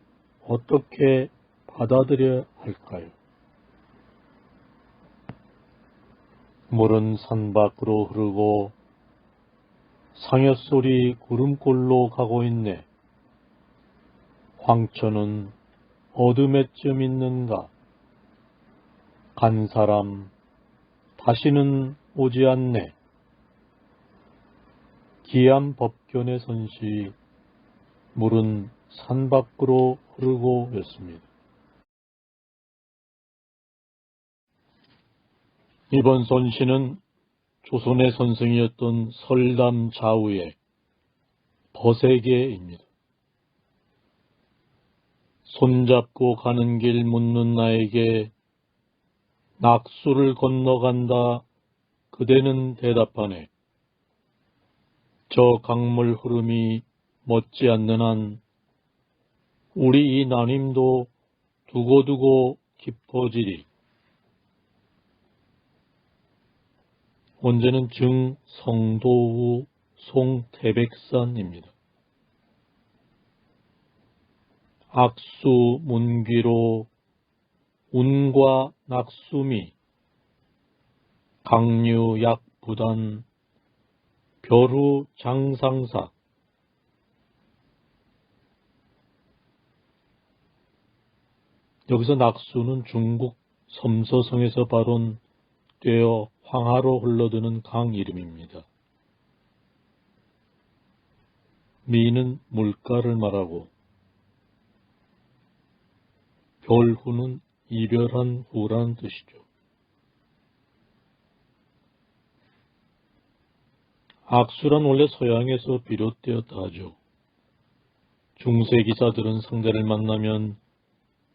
어떻게 받아들여야 할까요? 물은 산 밖으로 흐르고 상여소리 구름골로 가고 있네. 황천은 어둠에쯤 있는가? 간 사람 다시는 오지 않네. 기암 법견의 선시, 물은 산 밖으로 흐르고 였습니다. 이번 선시는 조선의 선생이었던 설담 좌우의 버세게입니다. 손잡고 가는 길 묻는 나에게 낙수를 건너간다 그대는 대답하네. 저 강물 흐름이 멎지 않는 한 우리 이 나님도 두고두고 깊어지리. 원제는 증성도우 송태백산입니다. 악수 문귀로 운과 낙수미, 강류약 부단, 벼루 장상사. 여기서 낙수는 중국 섬서성에서 발원되어 황하로 흘러드는 강 이름입니다. 미는 물가를 말하고 별후는 이별한 후라는 뜻이죠. 악수란 원래 서양에서 비롯되었다 하죠. 중세 기사들은 상대를 만나면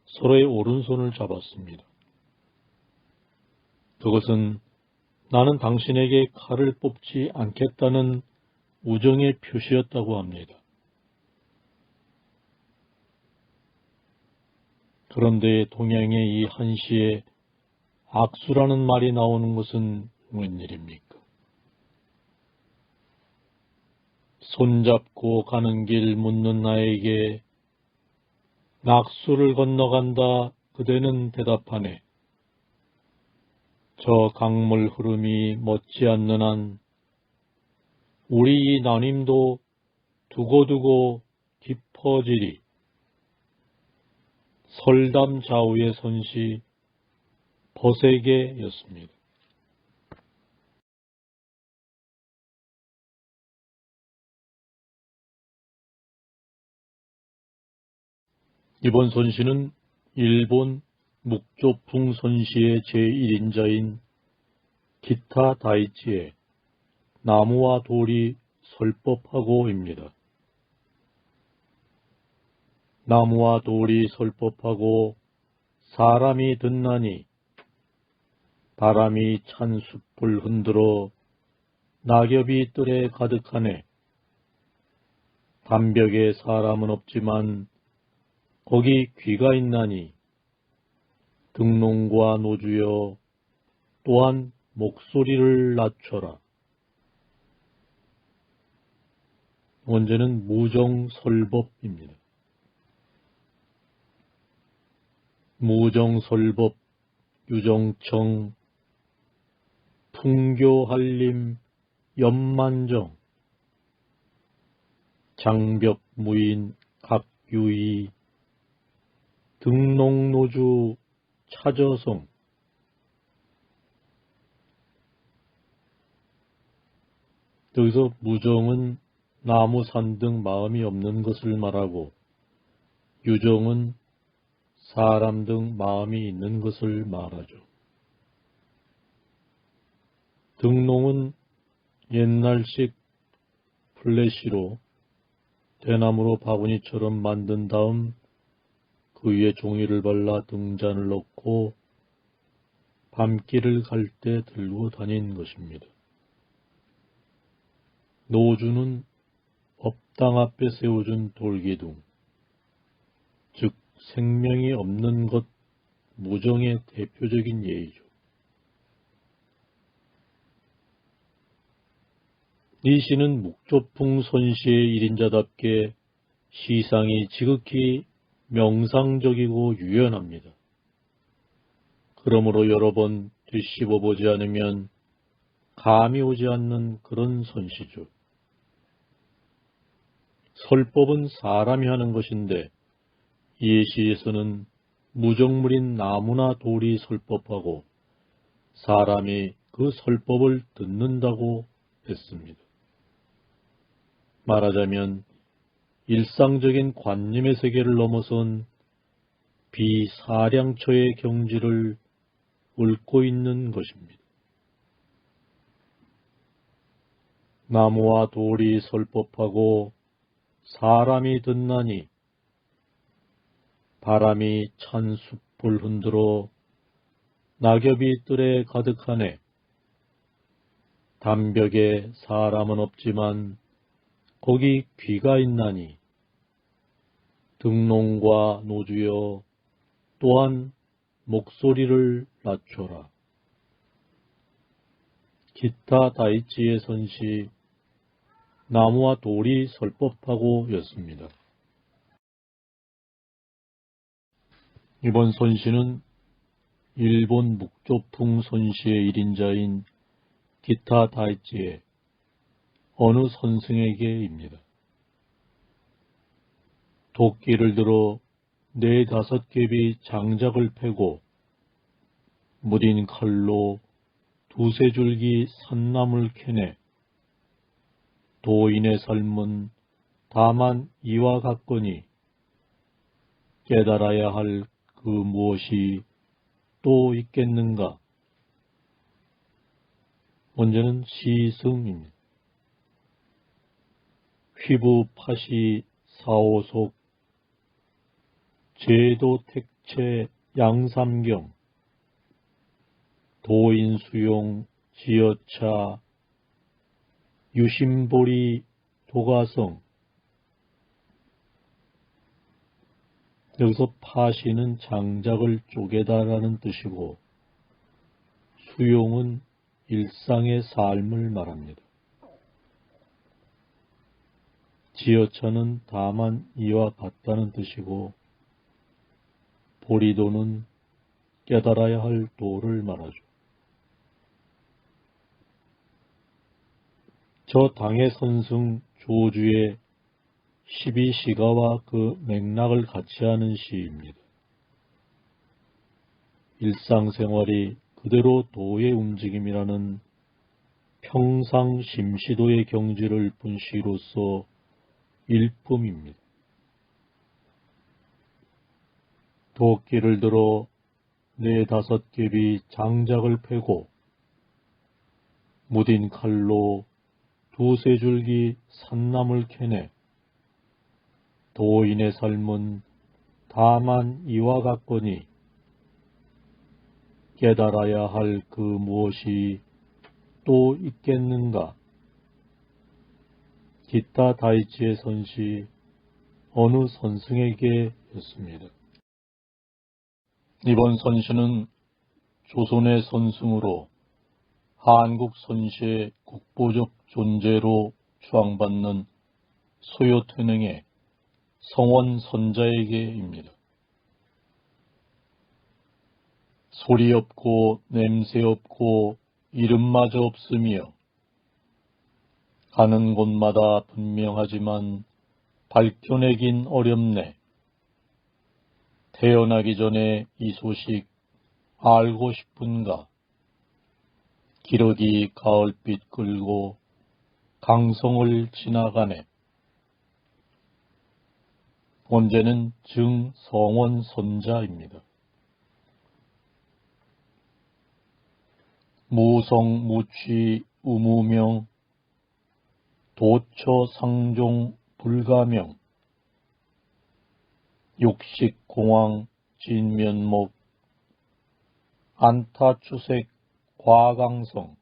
서로의 오른손을 잡았습니다. 그것은 나는 당신에게 칼을 뽑지 않겠다는 우정의 표시였다고 합니다. 그런데 동양의 이 한시에 악수라는 말이 나오는 것은 웬일입니까? 손잡고 가는 길 묻는 나에게 낙수를 건너간다 그대는 대답하네. 저 강물 흐름이 멎지 않는 한 우리 이 나님도 두고두고 깊어지리. 설담 좌우의 선시 버세게였습니다. 이번 선시는 일본 묵조풍 선시의 제1인자인 기타 다이치의 나무와 돌이 설법하고입니다. 나무와 돌이 설법하고 사람이 듣나니 바람이 찬 숲을 흔들어 낙엽이 뜰에 가득하네. 담벽에 사람은 없지만 거기 귀가 있나니 등농과 노주여 또한 목소리를 낮춰라. 원제는 무정설법입니다. 무정설법, 유정청, 풍교한림, 연만정, 장벽무인, 각유이, 등농노주, 차저성. 여기서 무정은 나무 산 등 마음이 없는 것을 말하고 유정은 사람 등 마음이 있는 것을 말하죠. 등농은 옛날식 플래시로 대나무로 바구니처럼 만든 다음 그 위에 종이를 발라 등잔을 넣고 밤길을 갈 때 들고 다닌 것입니다. 노주는 법당 앞에 세워준 돌기둥, 즉 생명이 없는 것, 무정의 대표적인 예이죠. 이 시는 묵조풍 선시의 1인자답게 시상이 지극히 명상적이고 유연합니다. 그러므로 여러 번 뒤씹어보지 않으면 감이 오지 않는 그런 선시죠. 설법은 사람이 하는 것인데 이 시에서는 무정물인 나무나 돌이 설법하고 사람이 그 설법을 듣는다고 했습니다. 말하자면 일상적인 관념의 세계를 넘어선 비사량처의 경지를 읊고 있는 것입니다. 나무와 돌이 설법하고 사람이 듣나니 바람이 찬 숲을 흔들어 낙엽이 뜰에 가득하네. 담벽에 사람은 없지만 거기 귀가 있나니 등농과 노주여 또한 목소리를 낮춰라. 기타 다이치의 선시 나무와 돌이 설법하고 였습니다. 이번 선시는 일본 묵조풍 선시의 1인자인 기타 다이치의 어느 선생에게입니다. 도끼를 들어 4-5겹이 장작을 패고 무딘 칼로 2-3줄기 산나물 캐내 도인의 삶은 다만 이와 같거니 깨달아야 할 그 무엇이 또 있겠는가. 문제는 시승입니다. 휘부 파시 사오속 제도 택체 양삼경 도인수용 지어차 유심보리 도가성. 여기서 파시는 장작을 쪼개다라는 뜻이고 수용은 일상의 삶을 말합니다. 지어차는 다만 이와 같다는 뜻이고 보리도는 깨달아야 할 도를 말하죠. 저 당의 선승 조주의 12시가와 그 맥락을 같이 하는 시입니다. 일상생활이 그대로 도의 움직임이라는 평상심시도의 경지를 본 시로서 일품입니다. 도끼를 들어 4-5겹이 장작을 패고 무딘 칼로 2-3줄기 산나물 캐내 도인의 삶은 다만 이와 같거니 깨달아야 할 그 무엇이 또 있겠는가. 기타 다이치의 선시 어느 선승에게였습니다. 이번 선시는 조선의 선승으로 한국 선시의 국보적 존재로 추앙받는 소요퇴능의 성원 선자에게입니다. 소리 없고 냄새 없고 이름마저 없으며 가는 곳마다 분명하지만 밝혀내긴 어렵네. 태어나기 전에 이 소식 알고 싶은가. 기러기 가을빛 끌고 강성을 지나가네. 원제는 증성원선자입니다. 무성, 무취, 우무명, 도처상종, 불가명, 육식공황, 진면목, 안타추색, 과강성.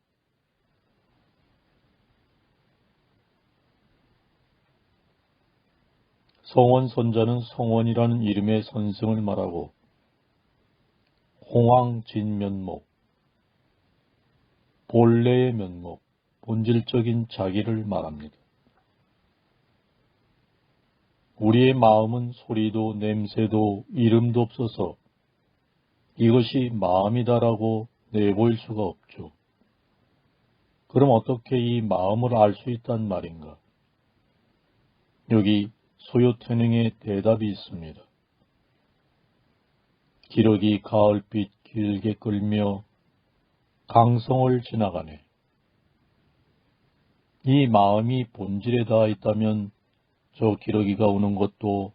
성원선자는 성원이라는 이름의 선승을 말하고 홍황진면목, 본래의 면목, 본질적인 자기를 말합니다. 우리의 마음은 소리도 냄새도 이름도 없어서 이것이 마음이다라고 내보일 수가 없죠. 그럼 어떻게 이 마음을 알 수 있단 말인가? 여기 소요태능의 대답이 있습니다. 기러기 가을빛 길게 끌며 강성을 지나가네. 이 마음이 본질에 닿아 있다면 저 기러기가 우는 것도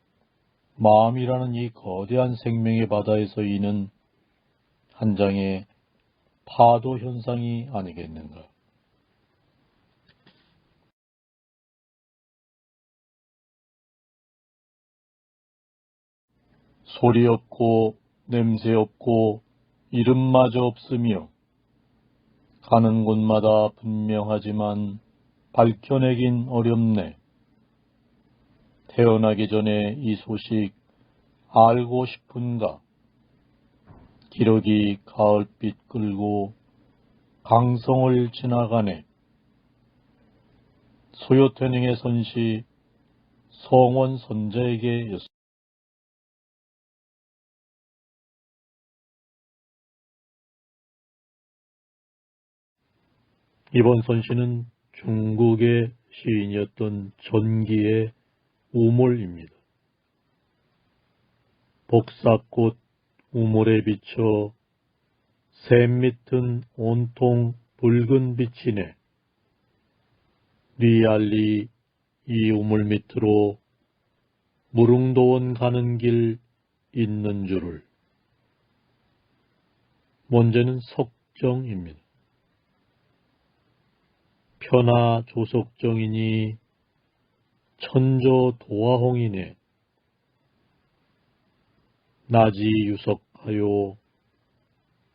마음이라는 이 거대한 생명의 바다에서 이는 한 장의 파도 현상이 아니겠는가. 소리 없고 냄새 없고 이름마저 없으며 가는 곳마다 분명하지만 밝혀내긴 어렵네. 태어나기 전에 이 소식 알고 싶은가? 기러기 가을빛 끌고 강성을 지나가네. 소요태능의 선시 성원선자에게 였습니다. 이번 선시는 중국의 시인이었던 전기의 우물입니다. 복사꽃 우물에 비쳐 샘 밑은 온통 붉은 빛이네. 리알리 이 우물 밑으로 무릉도원 가는 길 있는 줄을. 원제는 석정입니다. 편하 조석정이니 천조 도화홍이네. 나지 유석하요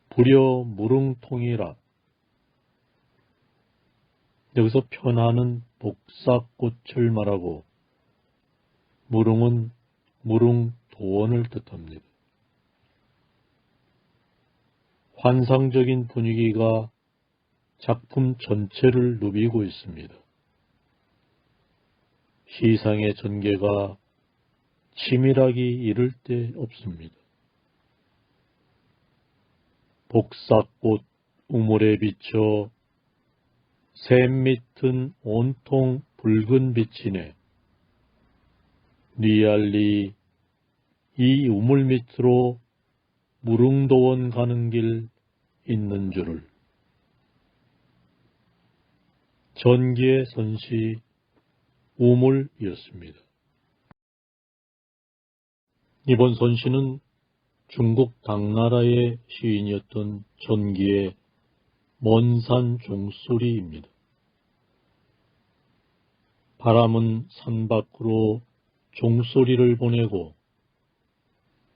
부려 무릉통이라. 여기서 편하는 복사꽃을 말하고 무릉은 무릉도원을 뜻합니다. 환상적인 분위기가 작품 전체를 누비고 있습니다. 시상의 전개가 치밀하기 이를 데 없습니다. 복사꽃 우물에 비쳐 샘 밑은 온통 붉은 빛이네. 리알리 이 우물 밑으로 무릉도원 가는 길 있는 줄을. 전기의 선시 우물이었습니다. 이번 선시는 중국 당나라의 시인이었던 전기의 먼산 종소리입니다. 바람은 산 밖으로 종소리를 보내고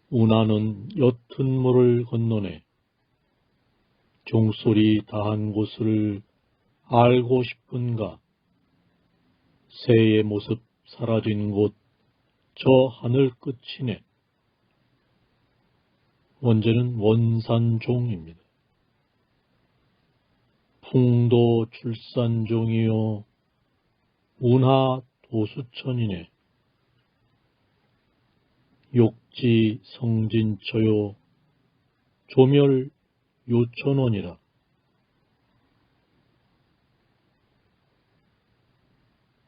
운하는 옅은 물을 건너네. 종소리 다한 곳을 알고 싶은가? 새의 모습 사라진 곳 저 하늘 끝이네. 원제는 원산종입니다. 풍도 출산종이요 운하 도수천이네. 욕지 성진처요 조멸 요천원이라.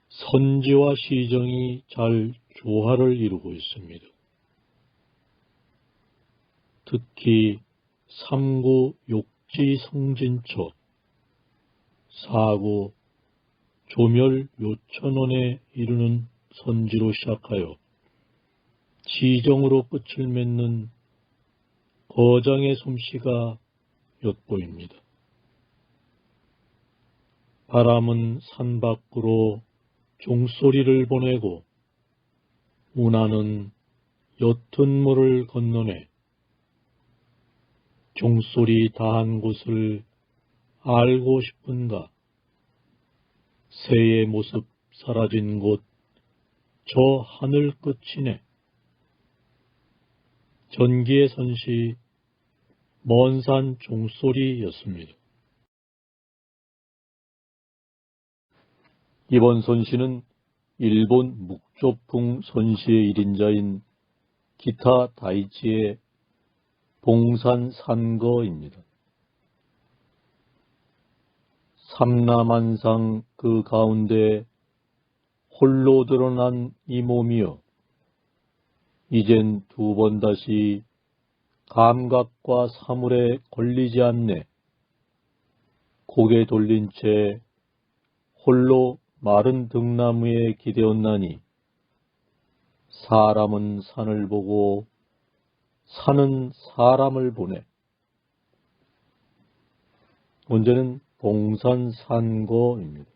선지와 시정이 잘 조화를 이루고 있습니다. 특히 3구 욕지 성진처, 4구 조멸 요천원에 이르는 선지로 시작하여 지정으로 끝을 맺는 거장의 솜씨가 엿보입니다. 바람은 산 밖으로 종소리를 보내고 운하는 옅은 물을 건너네 종소리 다한 곳을 알고 싶은가? 새의 모습 사라진 곳 저 하늘 끝이네. 전기의 선시 먼 산 종소리였습니다. 이번 선시는 일본 묵조풍 선시의 1인자인 기타 다이치의 봉산산거입니다. 삼라만상 그 가운데 홀로 드러난 이 몸이여 이젠 두 번 다시 감각과 사물에 걸리지 않네. 고개 돌린 채 홀로 마른 등나무에 기대었나니 사람은 산을 보고 산은 사람을 보네. 문제는 봉산산거입니다.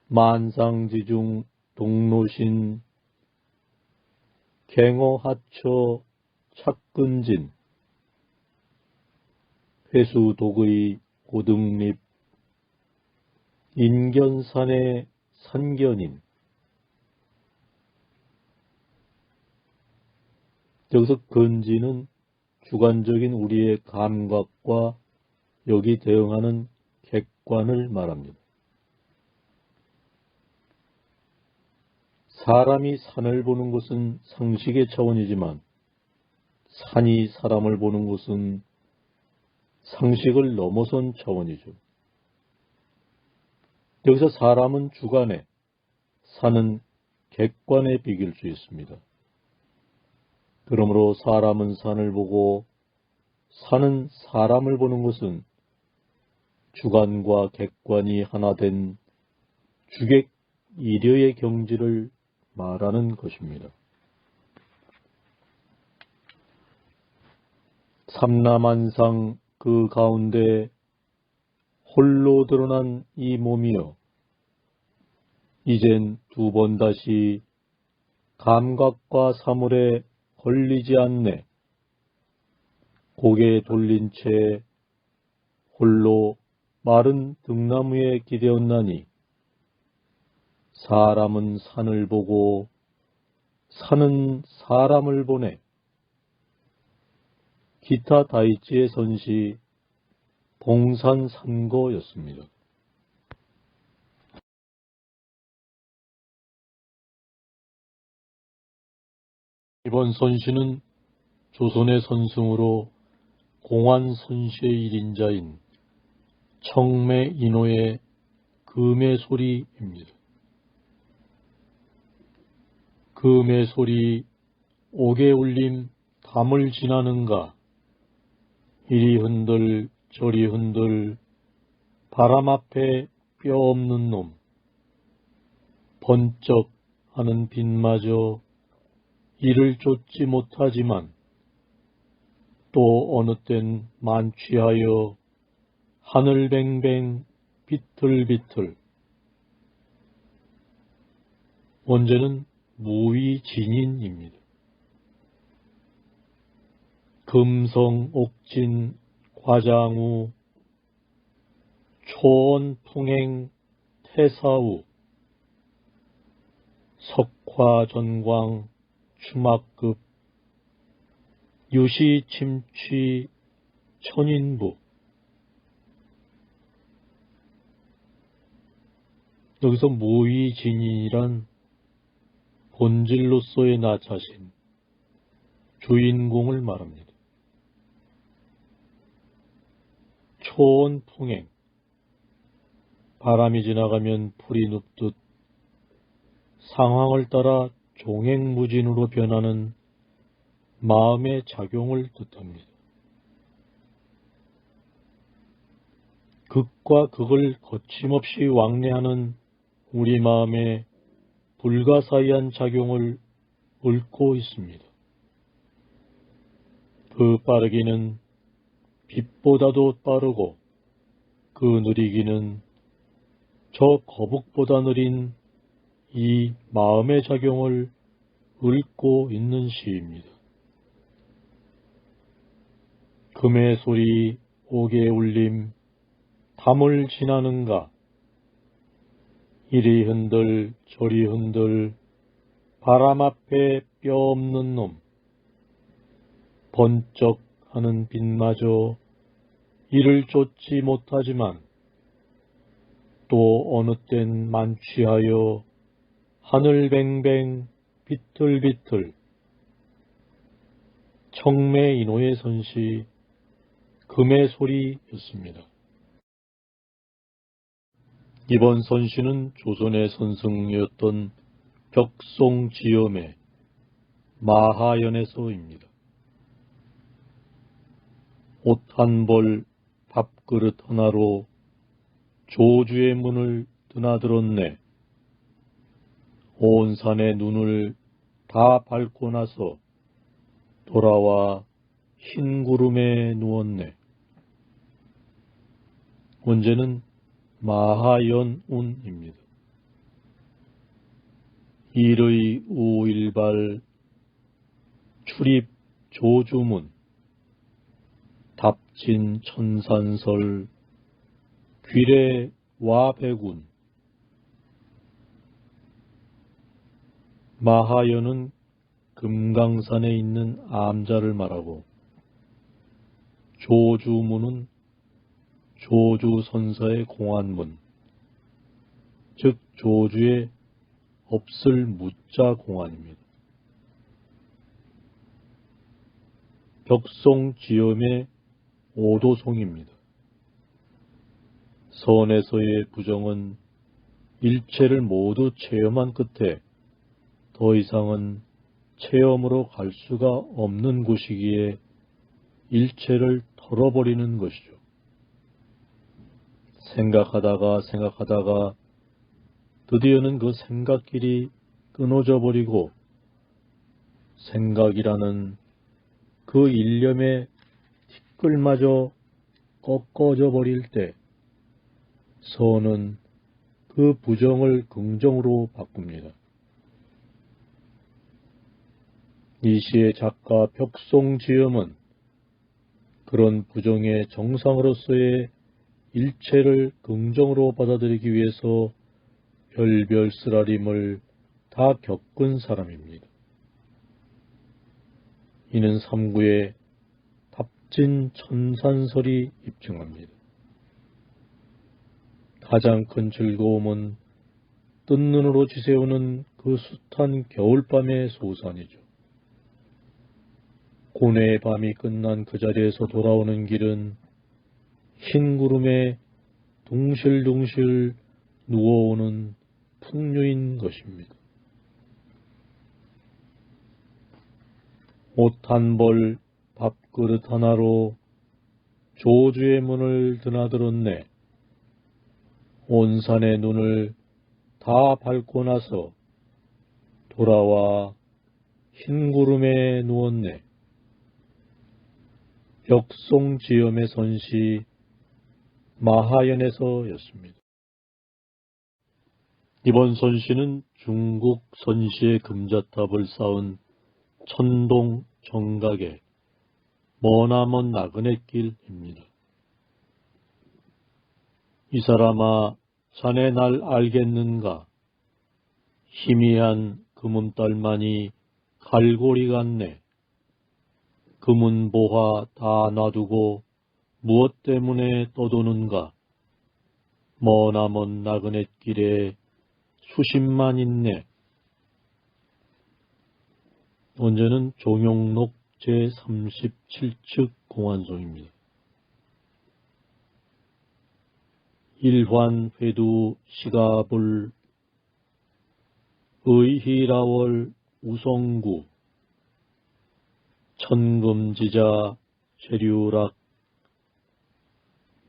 만상지중 동로신 갱어하처 착근진 회수독의 고등립 인견산의 산견인. 여기서 근지는 주관적인 우리의 감각과 여기 대응하는 객관을 말합니다. 사람이 산을 보는 것은 상식의 차원이지만 산이 사람을 보는 것은 상식을 넘어선 차원이죠. 여기서 사람은 주관에, 산은 객관에 비길 수 있습니다. 그러므로 사람은 산을 보고 산은 사람을 보는 것은 주관과 객관이 하나 된 주객 이려의 경지를 말하는 것입니다. 삼라만상 그 가운데 홀로 드러난 이 몸이여 이젠 두 번 다시 감각과 사물에 걸리지 않네. 고개 돌린 채 홀로 마른 등나무에 기대었나니 사람은 산을 보고 산은 사람을 보네. 기타 다이치의 선시 봉산산거였습니다. 이번 선시는 조선의 선승으로 공안선시의 1인자인 청매인호의 금의 소리입니다. 금의 소리 옥에 울림 담을 지나는가 이리 흔들 저리 흔들 바람 앞에 뼈 없는 놈 번쩍 하는 빛마저 이를 쫓지 못하지만 또 어느 땐 만취하여 하늘뱅뱅 비틀비틀. 원제는 무위진인입니다. 금성 옥진 과장우 초원 풍행 태사우 석화전광 추막급 유시침취 천인부. 여기서 무위진인이란 본질로서의 나 자신, 주인공을 말합니다. 초원풍행, 바람이 지나가면 풀이 눕듯 상황을 따라 종횡무진으로 변하는 마음의 작용을 뜻합니다. 극과 극을 거침없이 왕래하는 우리 마음에 불가사의한 작용을 읊고 있습니다. 그 빠르기는 빛보다도 빠르고 그 느리기는 저 거북보다 느린 이 마음의 작용을 읊고 있는 시입니다. 금의 소리 옥의 울림 담을 지나는가 이리 흔들 저리 흔들 바람 앞에 뼈 없는 놈 번쩍하는 빛마저 이를 쫓지 못하지만 또 어느 땐 만취하여 하늘 뱅뱅 비틀비틀 청매인호의 선시 금의 소리였습니다. 이번 선시는 조선의 선승이었던 벽송지엄의 마하연에서입니다. 옷 한 벌 밥그릇 하나로 조주의 문을 드나들었네. 온 산의 눈을 다 밟고 나서 돌아와 흰 구름에 누웠네. 원제는 마하연운입니다. 일의 우일발 출입 조주문 답진 천산설 귀래 와백운 마하연은 금강산에 있는 암자를 말하고 조주문은 조주선사의 공안문, 즉 조주의 없을 무자 공안입니다. 벽송지엄의 오도송입니다. 선에서의 부정은 일체를 모두 체험한 끝에 더 이상은 체험으로 갈 수가 없는 곳이기에 일체를 털어버리는 것이죠. 생각하다가 드디어는 그 생각길이 끊어져 버리고 생각이라는 그 일념의 티끌마저 꺾어져 버릴 때 선은 그 부정을 긍정으로 바꿉니다. 이 시의 작가 벽송지엄은 그런 부정의 정상으로서의 일체를 긍정으로 받아들이기 위해서 별별 쓰라림을 다 겪은 사람입니다. 이는 삼구의 답진 천산설이 입증합니다. 가장 큰 즐거움은 뜬 눈으로 지새우는 그 숱한 겨울밤의 소산이죠. 고뇌의 밤이 끝난 그 자리에서 돌아오는 길은 흰 구름에 둥실둥실 누워오는 풍류인 것입니다. 옷 한 벌 밥그릇 하나로 조주의 문을 드나들었네. 온 산의 눈을 다 밟고 나서 돌아와 흰 구름에 누웠네. 벽송지엄의 선시 마하연에서였습니다. 이번 선시는 중국 선시의 금자탑을 쌓은 천동 정각의 머나먼 나그네 길입니다. 이 사람아 자네 날 알겠는가? 희미한 금은딸만이 갈고리 같네. 금은보화 다 놔두고 무엇 때문에 떠도는가? 머나먼 나그네 길에 수십만 있네. 원제는 종용록 제37측 공안송입니다. 일환 회두 시가불 의희라월 우성구 천금지자 재류락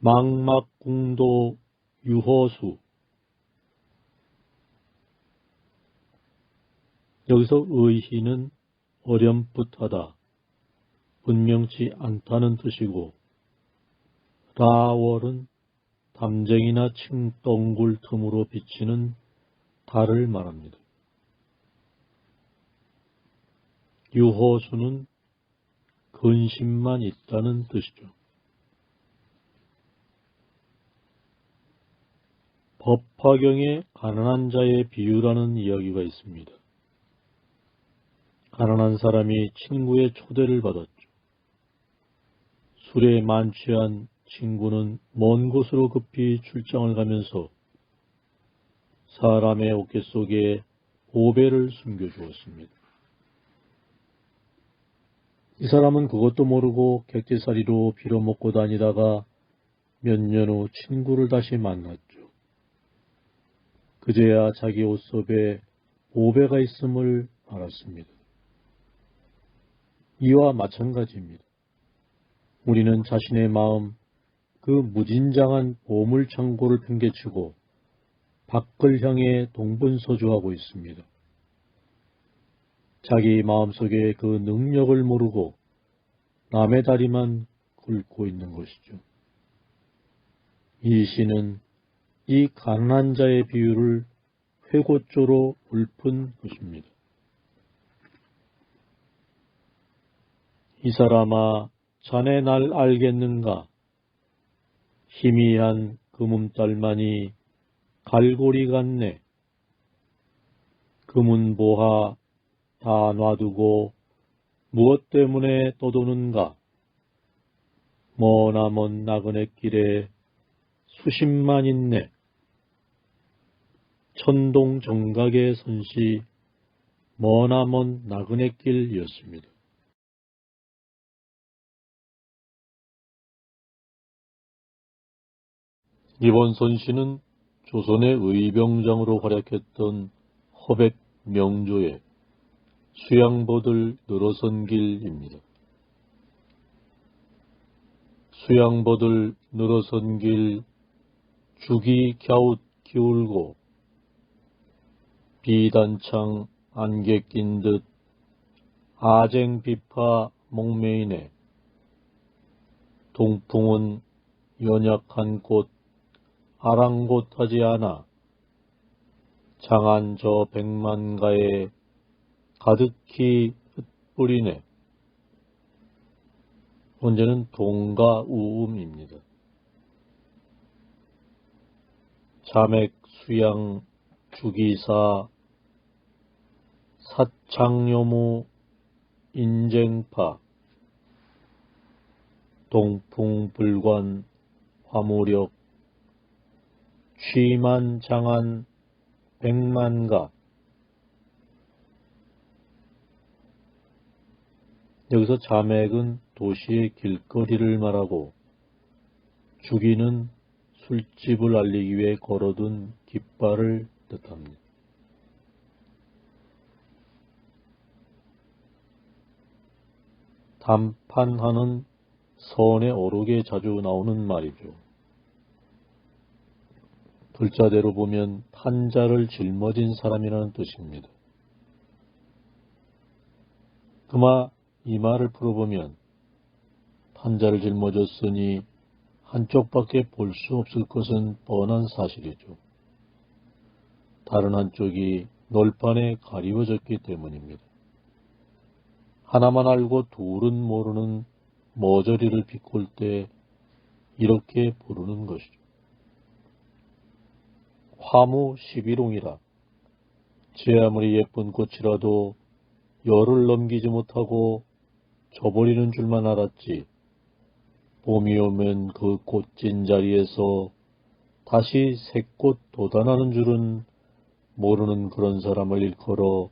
망막궁도 유허수 여기서 의희는 어렴풋하다, 분명치 않다는 뜻이고, 라월은 담쟁이나 층덩굴 틈으로 비치는 달을 말합니다. 유호수는 근심만 있다는 뜻이죠. 법화경에 가난한 자의 비유라는 이야기가 있습니다. 가난한 사람이 친구의 초대를 받았죠. 술에 만취한 친구는 먼 곳으로 급히 출장을 가면서 사람의 어깨 속에 5배를 숨겨주었습니다. 이 사람은 그것도 모르고 객지살이로 빌어먹고 다니다가 몇 년 후 친구를 다시 만났죠. 그제야 자기 옷 속에 5배가 있음을 알았습니다. 이와 마찬가지입니다. 우리는 자신의 마음, 그 무진장한 보물창고를 팽개치고 밖을 향해 동분서주하고 있습니다. 자기 마음속에 그 능력을 모르고 남의 다리만 긁고 있는 것이죠. 이 시는 이 가난한 자의 비유를 회고조로 읊은 것입니다. 이 사람아, 자네 날 알겠는가? 희미한 금음달만이 갈고리 같네. 금은보하 다 놔두고 무엇 때문에 떠도는가? 머나먼 나그네 길에 수십만 있네. 천동 정각의 선시 머나먼 나그네 길이었습니다. 이번 선시는 조선의 의병장으로 활약했던 허백 명조의 수양보들 늘어선 길입니다. 수양보들 늘어선 길 죽이 갸웃 기울고 비단창 안개 낀 듯 아쟁 비파 목매이네. 동풍은 연약한 꽃 아랑곳하지 않아 장한 저 백만가에 가득히 흩뿌리네. 원제는 동가우음입니다. 자맥 수양 주기사 사창요무 인쟁파 동풍불관 화무력 취만장한 백만가. 여기서 자맥은 도시의 길거리를 말하고 주기는 술집을 알리기 위해 걸어둔 깃발을 뜻합니다. 담판하는 선의 어록에 자주 나오는 말이죠. 글자대로 보면 판자를 짊어진 사람이라는 뜻입니다. 그마 이 말을 풀어보면 판자를 짊어졌으니 한쪽밖에 볼 수 없을 것은 뻔한 사실이죠. 다른 한쪽이 널판에 가리워졌기 때문입니다. 하나만 알고 둘은 모르는 머저리를 비꼴 때 이렇게 부르는 것이죠. 화무 11홍이라. 제 아무리 예쁜 꽃이라도 열을 넘기지 못하고 져버리는 줄만 알았지. 봄이 오면 그 꽃진 자리에서 다시 새 꽃 돋아나는 줄은 모르는 그런 사람을 일컬어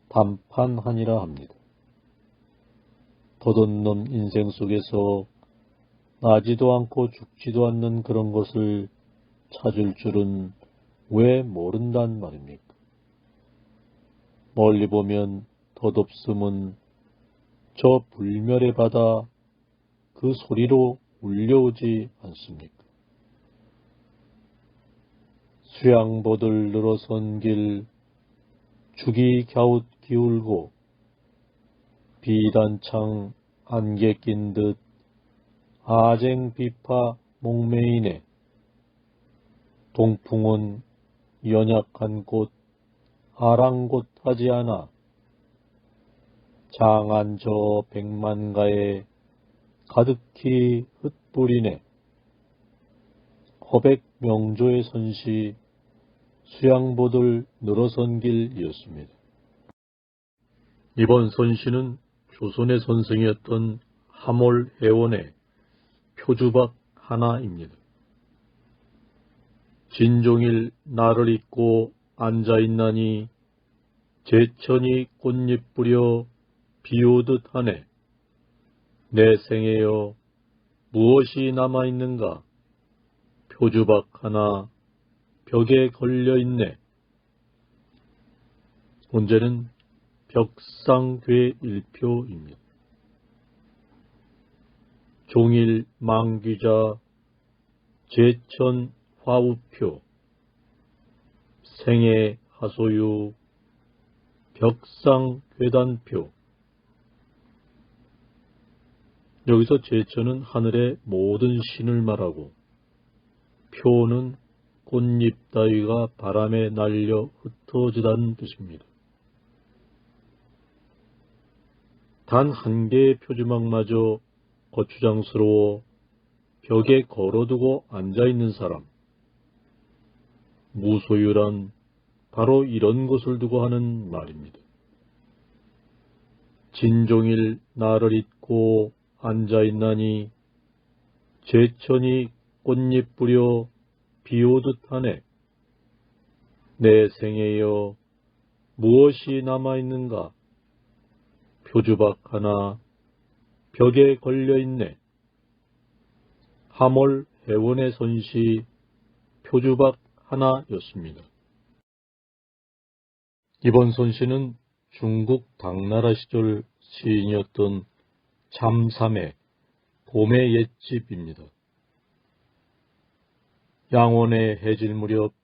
담판하니라 합니다. 덧없는 인생 속에서 나지도 않고 죽지도 않는 그런 것을 찾을 줄은 왜 모른단 말입니까? 멀리 보면 덧없음은 저 불멸의 바다 그 소리로 울려오지 않습니까? 수양보들 늘어선 길 축이 갸웃 기울고 비단창 안개 낀 듯 아쟁 비파 목매이네. 동풍은 연약한 꽃 아랑곳하지 않아. 장안 저 백만가에 가득히 흩뿌리네. 허백 명조의 선시 수양보들 늘어선 길이었습니다. 이번 선시는 조선의 선생이었던 하몰해원의 표주박 하나입니다. 진종일 나를 잊고 앉아있나니 제천이 꽃잎 뿌려 비오듯 하네. 내 생에여 무엇이 남아있는가. 표주박 하나 벽에 걸려있네. 문제는 벽상괴 1표입니다. 종일 망귀자 제천 화우표 생애 하소유 벽상괴단표. 여기서 제천은 하늘의 모든 신을 말하고 표는 꽃잎 따위가 바람에 날려 흩어지다는 뜻입니다. 단 한 개의 표주막마저 거추장스러워 벽에 걸어두고 앉아있는 사람. 무소유란 바로 이런 것을 두고 하는 말입니다. 진종일 나를 잊고 앉아있나니 제천이 꽃잎 뿌려 비오듯 하네. 내 생에여 무엇이 남아있는가. 표주박 하나 벽에 걸려있네. 하몰해원의 선시 표주박 하나였습니다. 이번 선시는 중국 당나라 시절 시인이었던 참삼의 봄의 옛집입니다. 양원에 해질 무렵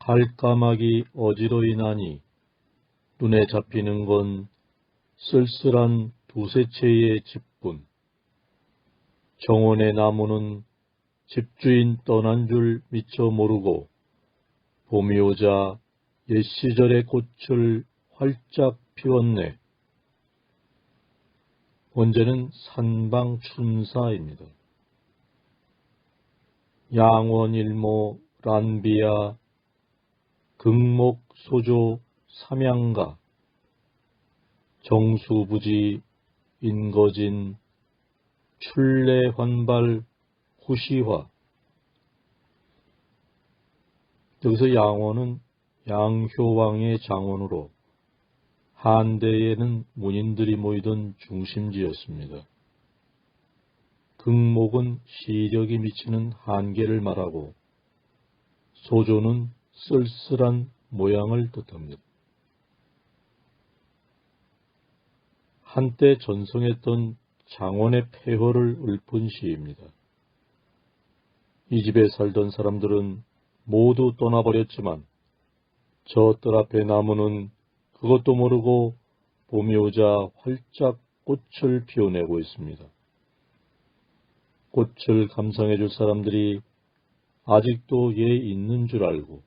갈까마귀 어지러이 나니 눈에 잡히는 건 쓸쓸한 두세 채의 집분. 정원의 나무는 집주인 떠난 줄 미처 모르고 봄이 오자 옛 시절의 꽃을 활짝 피웠네. 원제는 산방춘사입니다. 양원일모 란비야 극목소조 삼양가 정수부지 인거진 출래환발 후시화. 여기서 양원은 양효왕의 장원으로 한대에는 문인들이 모이던 중심지였습니다. 극목은 시력이 미치는 한계를 말하고 소조는 쓸쓸한 모양을 뜻합니다. 한때 전성했던 장원의 폐허를 읊은 시입니다. 이 집에 살던 사람들은 모두 떠나버렸지만 저 뜰 앞의 나무는 그것도 모르고 봄이 오자 활짝 꽃을 피워내고 있습니다. 꽃을 감상해 줄 사람들이 아직도 얘 있는 줄 알고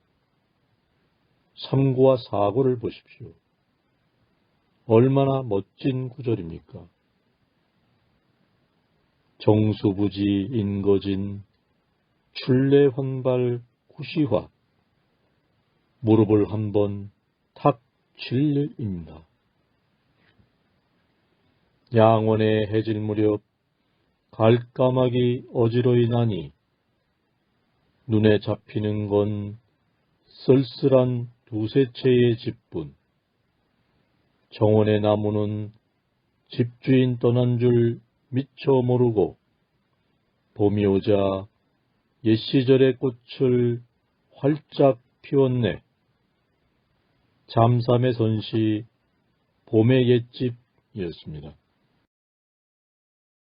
3구와 4구를 보십시오. 얼마나 멋진 구절입니까? 정수부지 인거진 출래환발 후시화. 무릎을 한번 탁 칠 일입니다. 양원에 해질 무렵 갈까마귀 어지러이 나니 눈에 잡히는 건 쓸쓸한 두세 채의 집분. 정원의 나무는 집주인 떠난 줄 미처 모르고 봄이 오자 옛 시절의 꽃을 활짝 피웠네. 잠삼의 선시 봄의 옛집이었습니다.